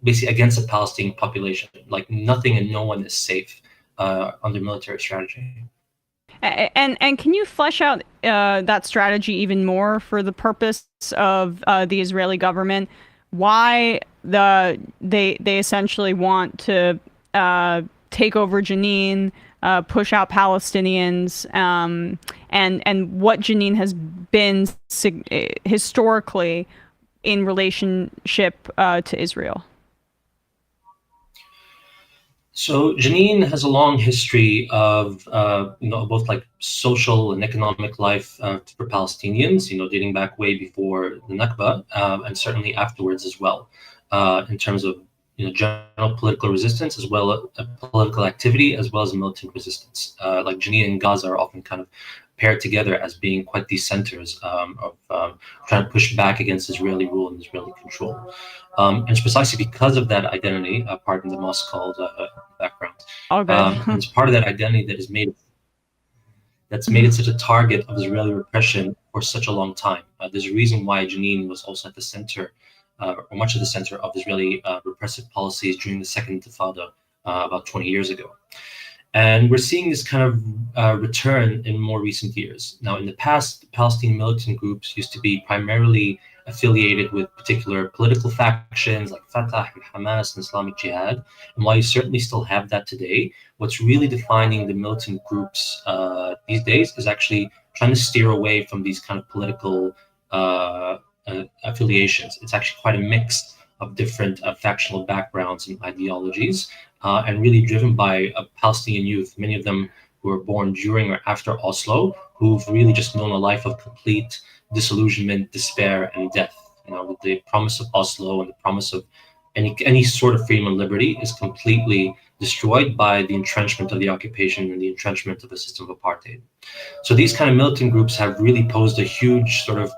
S9: basically against the Palestinian population. Like nothing and no one is safe under military strategy.
S6: And can you flesh out that strategy even more for the purpose of the Israeli government? Why they essentially want to take over Jenin, push out Palestinians, and what Jenin has been historically in relationship to Israel?
S9: So Jenin has a long history of both like social and economic life for Palestinians, dating back way before the Nakba, and certainly afterwards as well, in terms of general political resistance as well as political activity as well as militant resistance. Like Jenin and Gaza are often kind of paired together as being quite these centers of trying to push back against Israeli rule and Israeli control. And it's precisely because of that identity, pardon the Moss called background. And it's part of that identity that has made it such a target of Israeli repression for such a long time. There's a reason why Jenin was also at the center, or much of the center of Israeli repressive policies during the Second Intifada about 20 years ago. And we're seeing this kind of return in more recent years. Now, in the past, Palestinian militant groups used to be primarily affiliated with particular political factions like Fatah and Hamas and Islamic Jihad. And while you certainly still have that today, what's really defining the militant groups these days is actually trying to steer away from these kind of political affiliations. It's actually quite a mix of different factional backgrounds and ideologies, and really driven by Palestinian youth, many of them who were born during or after Oslo, who've really just known a life of complete disillusionment, despair, and death. With the promise of Oslo and the promise of any sort of freedom and liberty is completely destroyed by the entrenchment of the occupation and the entrenchment of a system of apartheid. So these kind of militant groups have really posed a huge sort of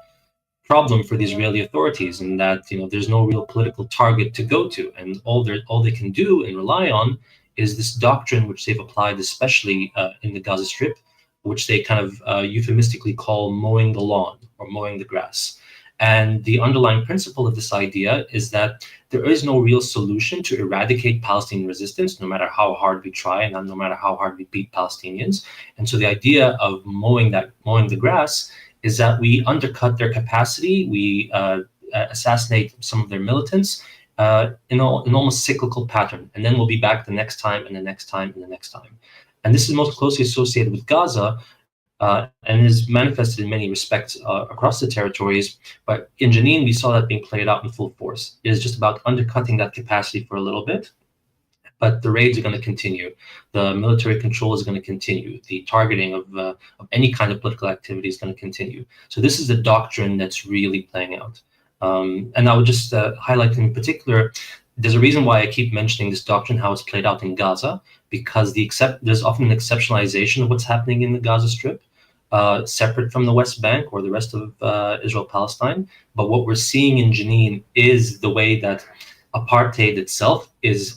S9: problem for the Israeli authorities, in that there's no real political target to go to, and all they can do and rely on is this doctrine which they've applied, especially in the Gaza Strip, which they kind of euphemistically call mowing the lawn or mowing the grass. And the underlying principle of this idea is that there is no real solution to eradicate Palestinian resistance, no matter how hard we try and no matter how hard we beat Palestinians. And so the idea of mowing the grass is that we undercut their capacity, we assassinate some of their militants in an almost cyclical pattern, and then we'll be back the next time and the next time and the next time. And this is most closely associated with Gaza and is manifested in many respects across the territories. But in Jenin, we saw that being played out in full force. It is just about undercutting that capacity for a little bit, but the raids are going to continue. The military control is going to continue. The targeting of any kind of political activity is going to continue. So this is the doctrine that's really playing out. And I would just highlight in particular, there's a reason why I keep mentioning this doctrine, how it's played out in Gaza, because there's often an exceptionalization of what's happening in the Gaza Strip, separate from the West Bank or the rest of Israel-Palestine. But what we're seeing in Jenin is the way that apartheid itself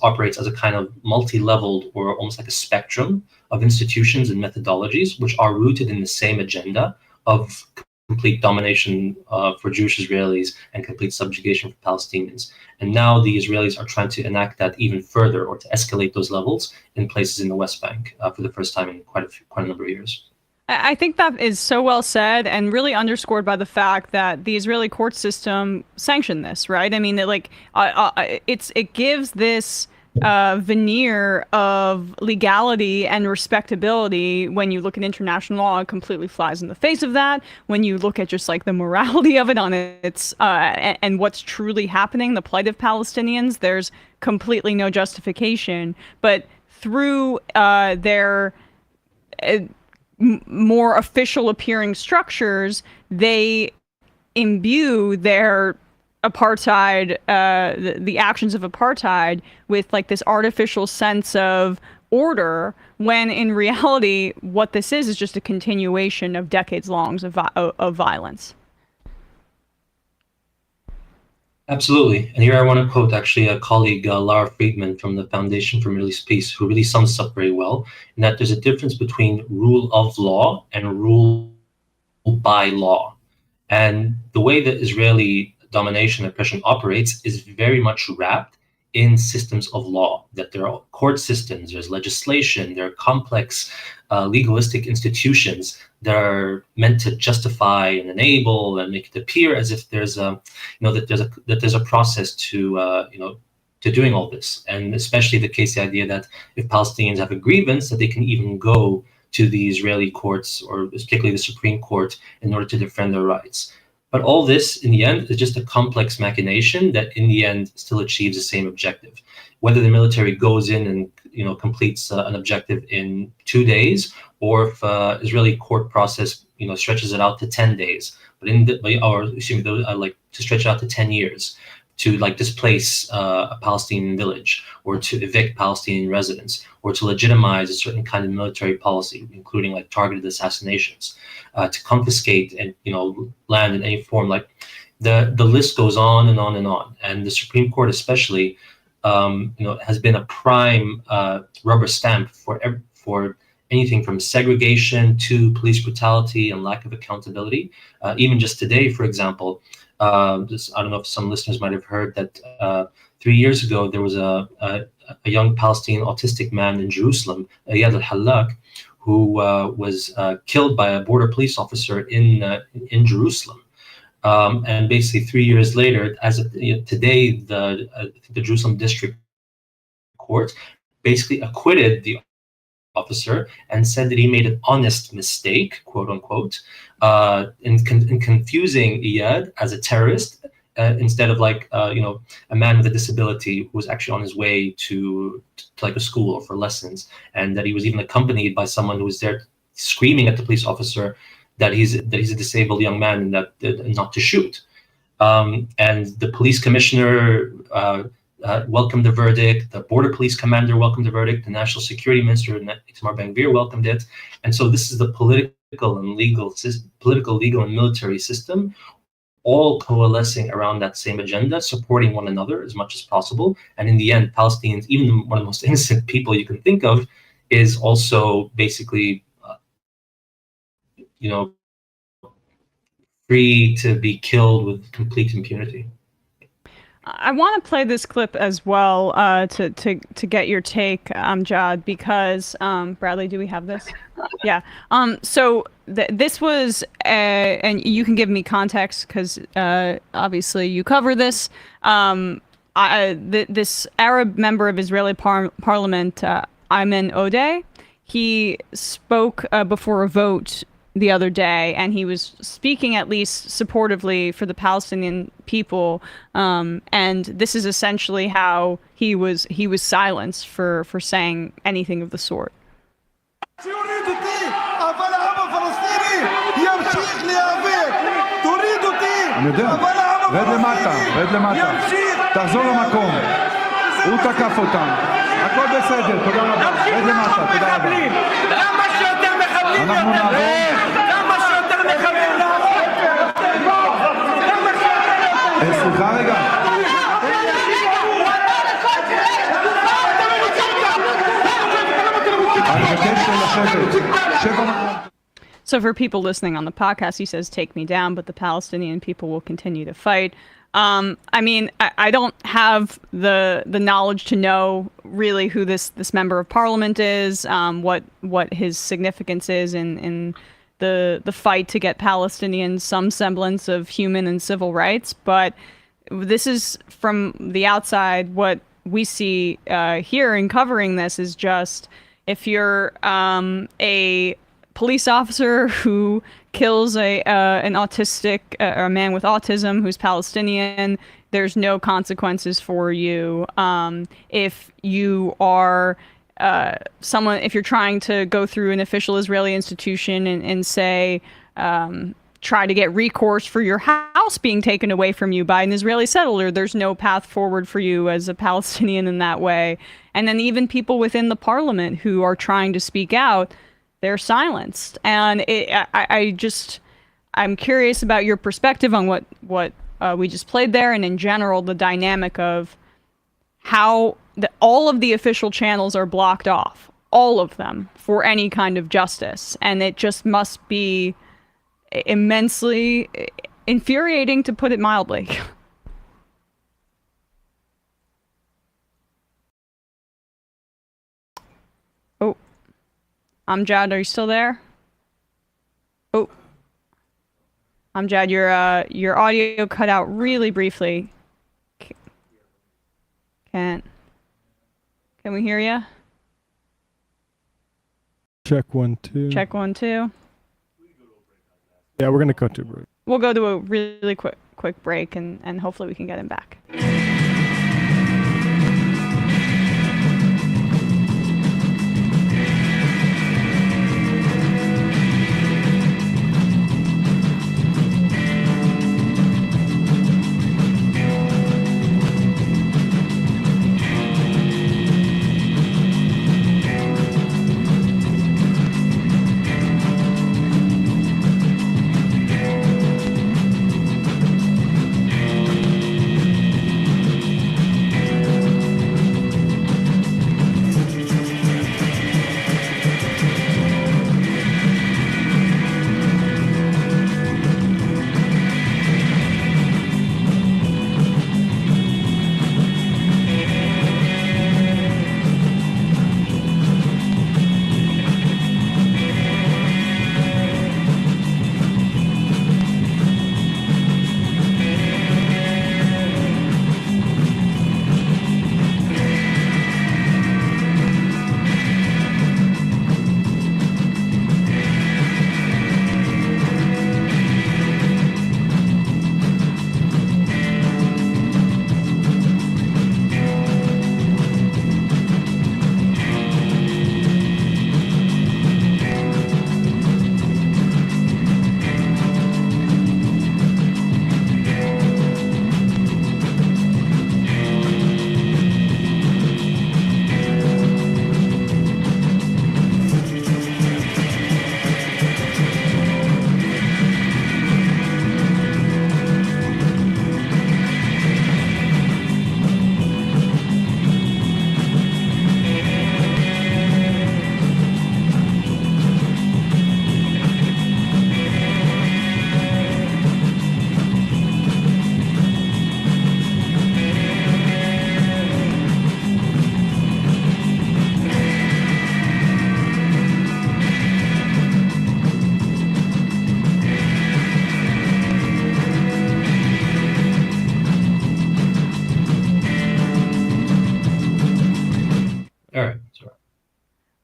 S9: operates as a kind of multi-leveled or almost like a spectrum of institutions and methodologies, which are rooted in the same agenda of complete domination for Jewish Israelis and complete subjugation for Palestinians. And now the Israelis are trying to enact that even further, or to escalate those levels in places in the West Bank for the first time in quite a number of years.
S6: I think that is so well said, and really underscored by the fact that the Israeli court system sanctioned this, right? I mean, it gives this veneer of legality and respectability. When you look at international law, it completely flies in the face of that. When you look at just like the morality of it on its and what's truly happening, the plight of Palestinians, there's completely no justification. But through their more official appearing structures, they imbue their apartheid, the actions of apartheid, with like this artificial sense of order, when in reality what this is just a continuation of decades longs of violence.
S9: Absolutely. And here I want to quote actually a colleague, Lara Friedman from the Foundation for Middle East Peace, who really sums this up very well, in that there's a difference between rule of law and rule by law. And the way that Israeli domination and oppression operates is very much wrapped in systems of law, that there are court systems, there's legislation, there are complex legalistic institutions that are meant to justify and enable and make it appear as if there's a, that there's a process to, to doing all this. And especially the case, the idea that if Palestinians have a grievance, that they can even go to the Israeli courts, or particularly the Supreme Court, in order to defend their rights. But all this, in the end, is just a complex machination that, in the end, still achieves the same objective. Whether the military goes in and completes an objective in 2 days, or if Israeli court process stretches it out to 10 days, but like to stretch it out to 10 years, to like displace a Palestinian village, or to evict Palestinian residents, or to legitimize a certain kind of military policy, including like targeted assassinations, to confiscate and land in any form. Like the list goes on and on and on. And the Supreme Court, especially, has been a prime rubber stamp for anything from segregation to police brutality and lack of accountability. Even just today, for example. I don't know if some listeners might have heard that 3 years ago there was a young Palestinian autistic man in Jerusalem, Iyad al-Hallaq, who was killed by a border police officer in Jerusalem. And basically 3 years later, today, the Jerusalem District Court basically acquitted the officer and said that he made an honest mistake, quote unquote, in confusing Iyad as a terrorist instead of like a man with a disability who was actually on his way to like a school or for lessons, and that he was even accompanied by someone who was there screaming at the police officer that he's a disabled young man and that not to shoot. And the police commissioner welcomed the verdict. The border police commander welcomed the verdict. The national security minister, Itamar Ben-Gvir, welcomed it. And so this is the political, legal, and military system, all coalescing around that same agenda, supporting one another as much as possible. And in the end, Palestinians, even one of the most innocent people you can think of, is also basically, free to be killed with complete impunity.
S6: I want to play this clip as well to get your take, Amjad, because Bradley, do we have this? Yeah. So this was, and you can give me context because obviously you cover this. This Arab member of Israeli parliament, Ayman Odeh, he spoke before a vote the other day, and he was speaking at least supportively for the Palestinian people, and this is essentially how he was silenced for saying anything of the sort. So for people listening on the podcast, he says, "Take me down," but the Palestinian people will continue to fight. I mean, I don't have the knowledge to know really who this member of parliament is, what his significance is in the fight to get Palestinians some semblance of human and civil rights. But this is from the outside what we see here in covering this is just if you're a police officer who kills an autistic or a man with autism who's Palestinian, there's no consequences for you. If you are if you're trying to go through an official Israeli institution and say, try to get recourse for your house being taken away from you by an Israeli settler, there's no path forward for you as a Palestinian in that way. And then even people within the parliament who are trying to speak out, they're silenced. And I'm curious about your perspective on what we just played there, and in general, the dynamic of how all of the official channels are blocked off, all of them, for any kind of justice. And it just must be immensely infuriating, to put it mildly. Oh, Amjad, are you still there? Oh, Amjad, your audio cut out really briefly. Can we hear you?
S7: Check 1 2.
S6: Check 1 2.
S7: Yeah, we're gonna go to break.
S6: We'll go to a really quick break, and hopefully we can get him back.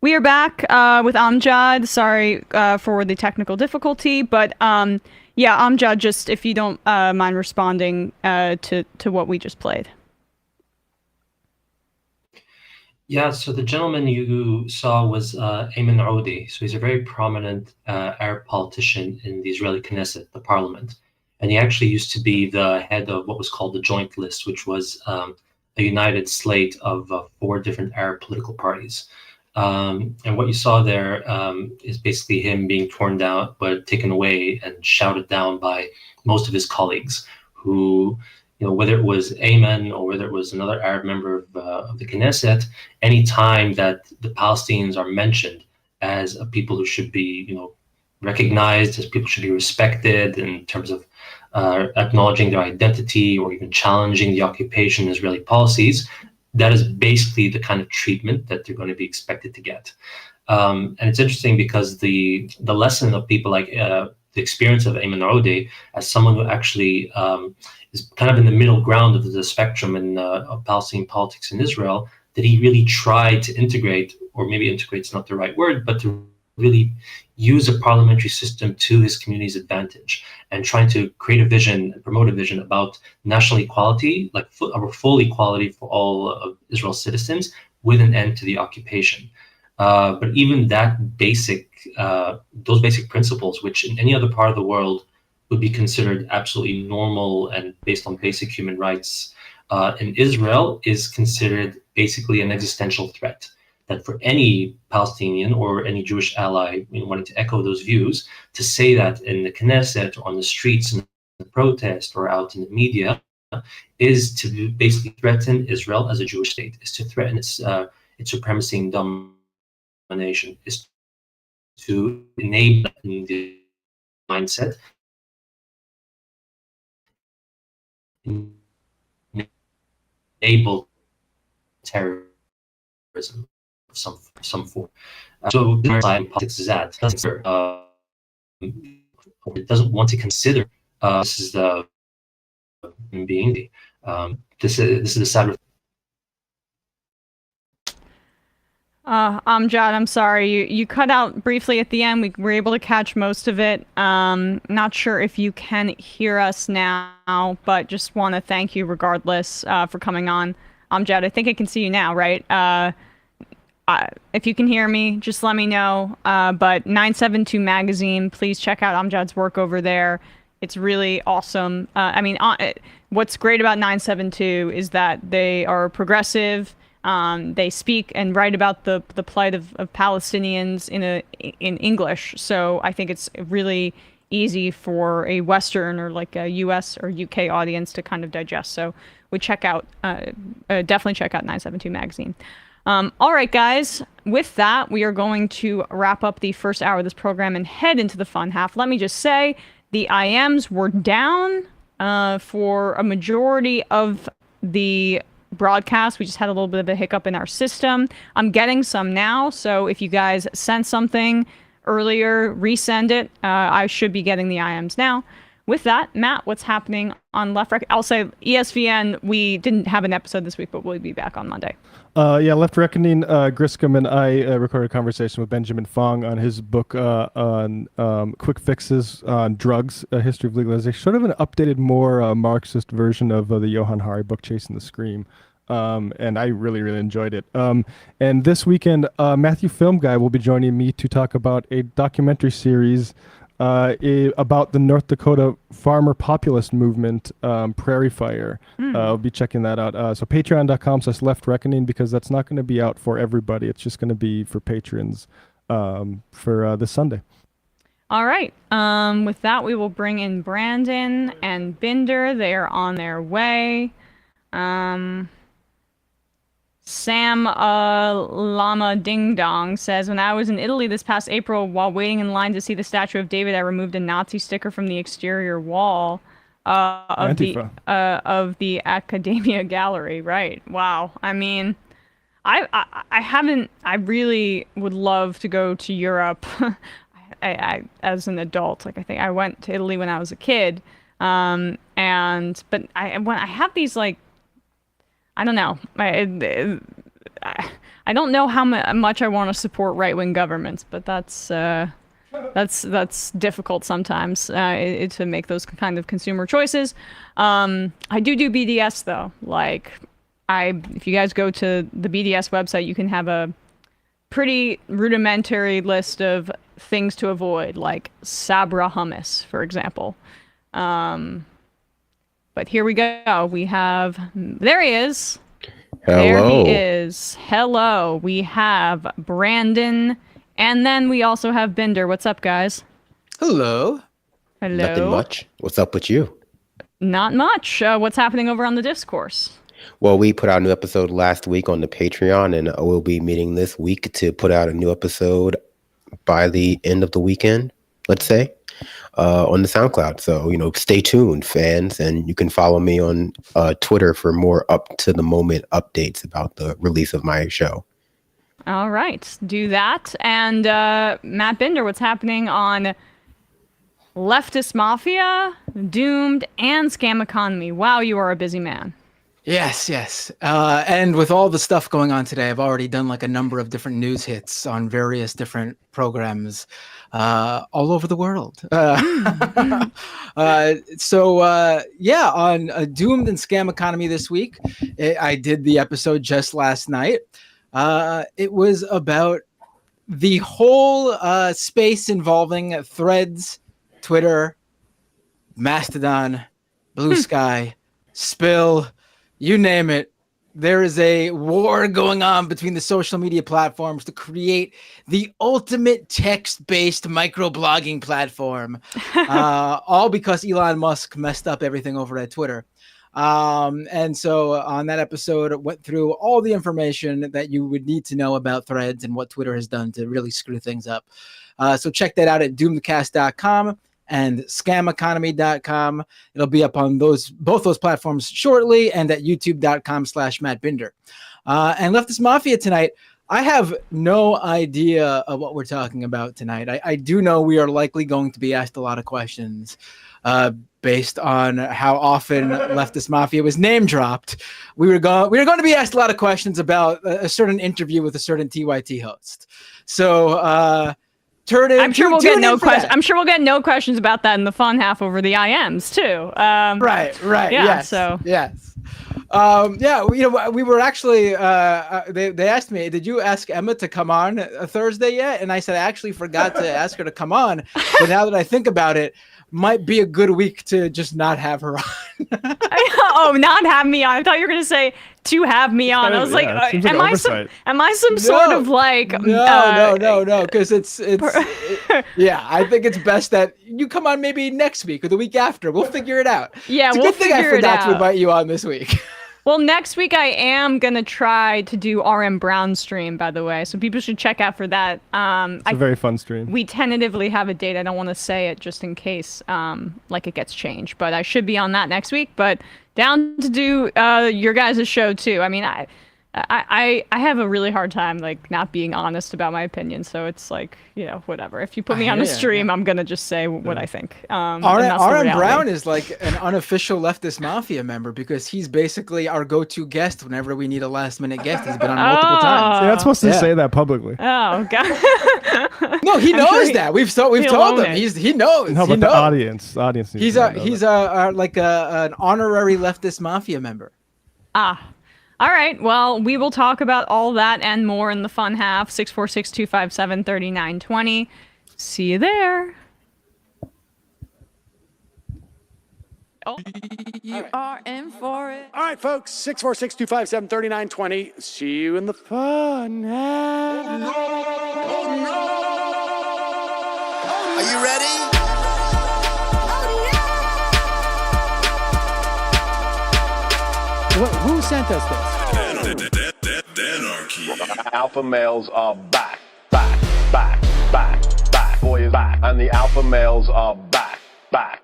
S6: We are back with Amjad. Sorry for the technical difficulty, but yeah, Amjad, just if you don't mind responding to what we just played.
S9: Yeah, so the gentleman you saw was Ayman Aoudi. So he's a very prominent Arab politician in the Israeli Knesset, the parliament. And he actually used to be the head of what was called the Joint List, which was a united slate of 4 different Arab political parties. And what you saw there is basically him being torn down, but taken away and shouted down by most of his colleagues who, you know, whether it was Ayman or whether it was another Arab member of the Knesset, any time that the Palestinians are mentioned as a people who should be, you know, recognized, as people should be respected in terms of acknowledging their identity or even challenging the occupation and Israeli policies, that is basically the kind of treatment that they're going to be expected to get. And it's interesting because the lesson of people like the experience of Ayman Odeh as someone who actually is kind of in the middle ground of the spectrum in of Palestinian politics in Israel, that he really tried to integrate, or maybe integrate's not the right word, but to really use a parliamentary system to his community's advantage, and trying to create a vision, promote a vision about national equality, like full equality for all of Israel's citizens, with an end to the occupation. But even that those basic principles, which in any other part of the world would be considered absolutely normal and based on basic human rights, in Israel is considered basically an existential threat. That for any Palestinian or any Jewish ally wanting to echo those views, to say that in the Knesset, on the streets, in the protest, or out in the media, is to basically threaten Israel as a Jewish state, is to threaten its supremacy and domination, is to enable the mindset, enable terrorism of some form. So politics is that it doesn't want to consider this is the being this is the sad.
S6: Amjad, I'm sorry, you cut out briefly at the end. We were able to catch most of it. Not sure if you can hear us now, but just want to thank you regardless for coming on. Amjad, I think I can see you now, right? If you can hear me, just let me know. But 972 Magazine, please check out Amjad's work over there. It's really awesome. What's great about 972 is that they are progressive. They speak and write about the plight of Palestinians in English. So I think it's really easy for a Western or like a US or UK audience to kind of digest. So we definitely check out 972 Magazine. All right, guys, with that, we are going to wrap up the first hour of this program and head into the fun half. Let me just say the IMs were down for a majority of the broadcast. We just had a little bit of a hiccup in our system. I'm getting some now, so if you guys sent something earlier, resend it. I should be getting the IMs now. With that, Matt, what's happening on Left Reckoning? I'll say ESVN, we didn't have an episode this week, but we'll be back on Monday.
S7: Left Reckoning, Griscom and I recorded a conversation with Benjamin Fong on his book on quick fixes on drugs, a history of legalization, sort of an updated, more Marxist version of the Johann Hari book, Chasing the Scream. And I really, really enjoyed it. And this weekend, Matthew Film Guy will be joining me to talk about a documentary series about the North Dakota farmer populist movement, Prairie Fire. I'll be checking that out. So patreon.com/Left Reckoning, because that's not going to be out for everybody. It's just going to be for patrons for this Sunday.
S6: All right. With that, we will bring in Brandon and Binder. They are on their way. Sam Lama Ding Dong says, when I was in Italy this past April, while waiting in line to see the statue of David, I removed a Nazi sticker from the exterior wall of the Academia Gallery. Right. Wow. I mean, I really would love to go to Europe I as an adult. Like, I think I went to Italy when I was a kid. But I have these, like, I don't know. I don't know how much I want to support right-wing governments, but that's difficult sometimes to make those kind of consumer choices. I do BDS though. Like, if you guys go to the BDS website, you can have a pretty rudimentary list of things to avoid, like Sabra hummus, for example. But here we go. We have... There he is.
S10: Hello.
S6: There he is. Hello. We have Brandon. And then we also have Binder. What's up, guys?
S10: Hello.
S6: Hello.
S10: Nothing much. What's up with you?
S6: Not much. What's happening over on the discourse?
S10: Well, we put out a new episode last week on the Patreon, and we'll be meeting this week to put out a new episode by the end of the weekend, let's say. On the SoundCloud. So, stay tuned, fans, and you can follow me on Twitter for more up-to-the-moment updates about the release of my show.
S6: All right, do that. And Matt Binder, what's happening on leftist mafia, doomed, and scam economy. Wow, you are a busy man.
S11: Yes. And with all the stuff going on today, I've already done like a number of different news hits on various different programs all over the world. On Doomed and Scam Economy this week, I did the episode just last night. It was about the whole space involving Threads, Twitter, Mastodon, Blue Sky, Spill, you name it. There is a war going on between the social media platforms to create the ultimate text-based microblogging platform, all because Elon Musk messed up everything over at Twitter. And so on that episode, it went through all the information that you would need to know about Threads and what Twitter has done to really screw things up. So check that out at doomcast.com and scameconomy.com. It'll be up on both those platforms shortly, and at youtube.com/Matt Binder. And Leftist Mafia tonight, I have no idea of what we're talking about tonight. I do know we are likely going to be asked a lot of questions based on how often Leftist Mafia was name dropped. We were going to be asked a lot of questions about a certain interview with a certain TYT host. So I'm sure we'll get no questions about that in the fun half over the IMs too. Right. Yeah. Yes. We were actually. They asked me, "Did you ask Emma to come on Thursday yet?" And I said, "I actually forgot to ask her to come on." But now that I think about it, might be a good week to just not have her on.
S6: Not have me on. I thought you were going to say to have me on. I was like, am I some sort of like... No, because it's yeah, I think it's best that you come on maybe next week or the week after. We'll figure it out. Yeah, it's a good thing I forgot to invite you on this week. Well, next week I am going to try to do RM Brown stream, by the way. So people should check out for that. It's a very fun stream. We tentatively have a date. I don't want to say it just in case it gets changed. But I should be on that next week. But down to do your guys' show, too. I mean, I have a really hard time not being honest about my opinion, so it's whatever. If you put me on a stream, I'm gonna just say what I think. RM Brown is like an unofficial Leftist Mafia member because he's basically our go-to guest whenever we need a last-minute guest. He's been on multiple times.
S7: You're not supposed to say that publicly.
S6: Oh God.
S11: No, he knows that. We've told him. He knows.
S7: No, but the audience. He's
S11: an honorary Leftist Mafia member.
S6: All right, well, we will talk about all that and more in the fun half. 646-257-3920. See you there.
S12: You are in for it. All right, folks, 646-257-3920. See you in the fun half.
S13: Are you ready?
S12: Who sent us this?
S13: Anarchy. Alpha males are back. Boy is back. And the alpha males are back.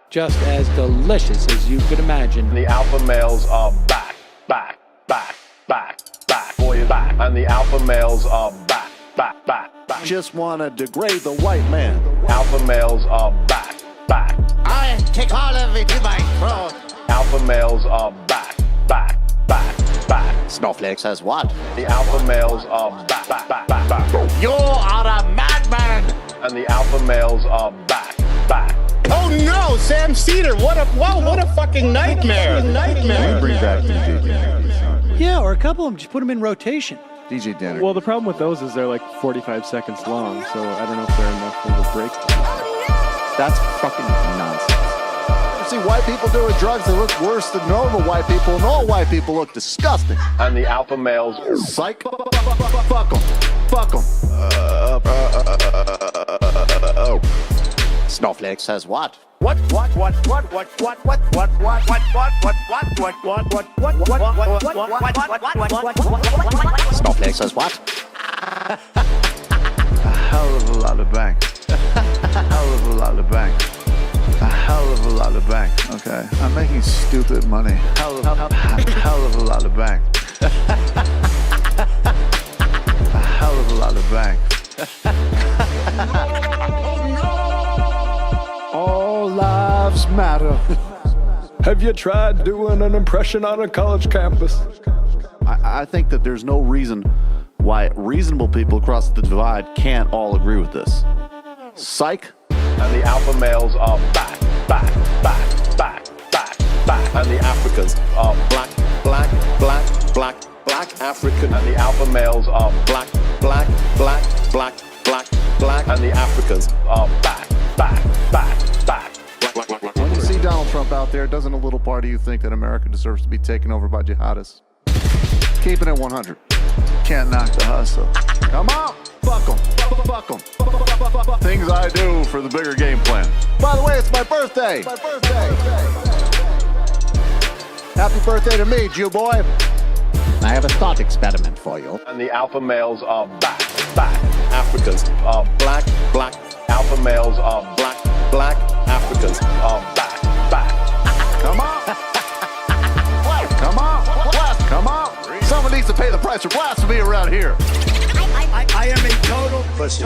S12: Just as delicious as you could imagine.
S13: The alpha males are back. Boy is back. And the alpha males are back.
S14: Just wanna degrade the white man.
S13: Alpha males are back.
S14: I take all of it to my throat.
S13: Alpha males are back.
S14: Snowflake says what?
S13: The alpha males are back.
S14: You are a madman!
S13: And the alpha males are back.
S14: Oh no, Sam Seder, what a fucking nightmare!
S15: Can you bring back DJ Denner?
S12: Yeah, or a couple of them, just put them in rotation.
S15: DJ Denner.
S16: Well, the problem with those is they're like 45 seconds long, so I don't know if they're enough of a break.
S15: That's fucking nonsense.
S14: See white people doing drugs, they look worse than normal white people, and all white people look disgusting.
S13: And the alpha males,
S14: psych, fuck them. Snowflake says what?
S13: What?
S14: Snowflake says what?
S15: A hell of a lot of bank. A hell of a lot of bank. A hell of a lot of bank. Okay, I'm making stupid money. Hell of a lot of bank. A hell of a lot of bank.
S12: All
S14: lives matter.
S16: Have you tried doing an impression on a college campus?
S14: I think that there's no reason why reasonable people across the divide can't all agree with this. Psych.
S13: And the alpha males are back, back, back, back, back, back. And the Africans are black, black, black, black, black African. And the alpha males are black, black, black, black, black, black. And the Africans are back, back, back, back.
S14: When you see Donald Trump out there, doesn't a little part of you think that America deserves to be taken over by jihadists? Keeping it 100.
S15: Can't knock the hustle.
S14: Come on, fuck 'em, fuck 'em.
S15: Things I do for the bigger game plan.
S14: By the way, it's my birthday. Happy birthday to me, Jew boy. I have a thought experiment for you.
S13: And the alpha males are back, back. Africans are black, black. Alpha males are black, black. Africans are back, back.
S14: Come on. Come on. Come on. Someone needs to pay the price for blasphemy around here.
S5: I am a total pussy.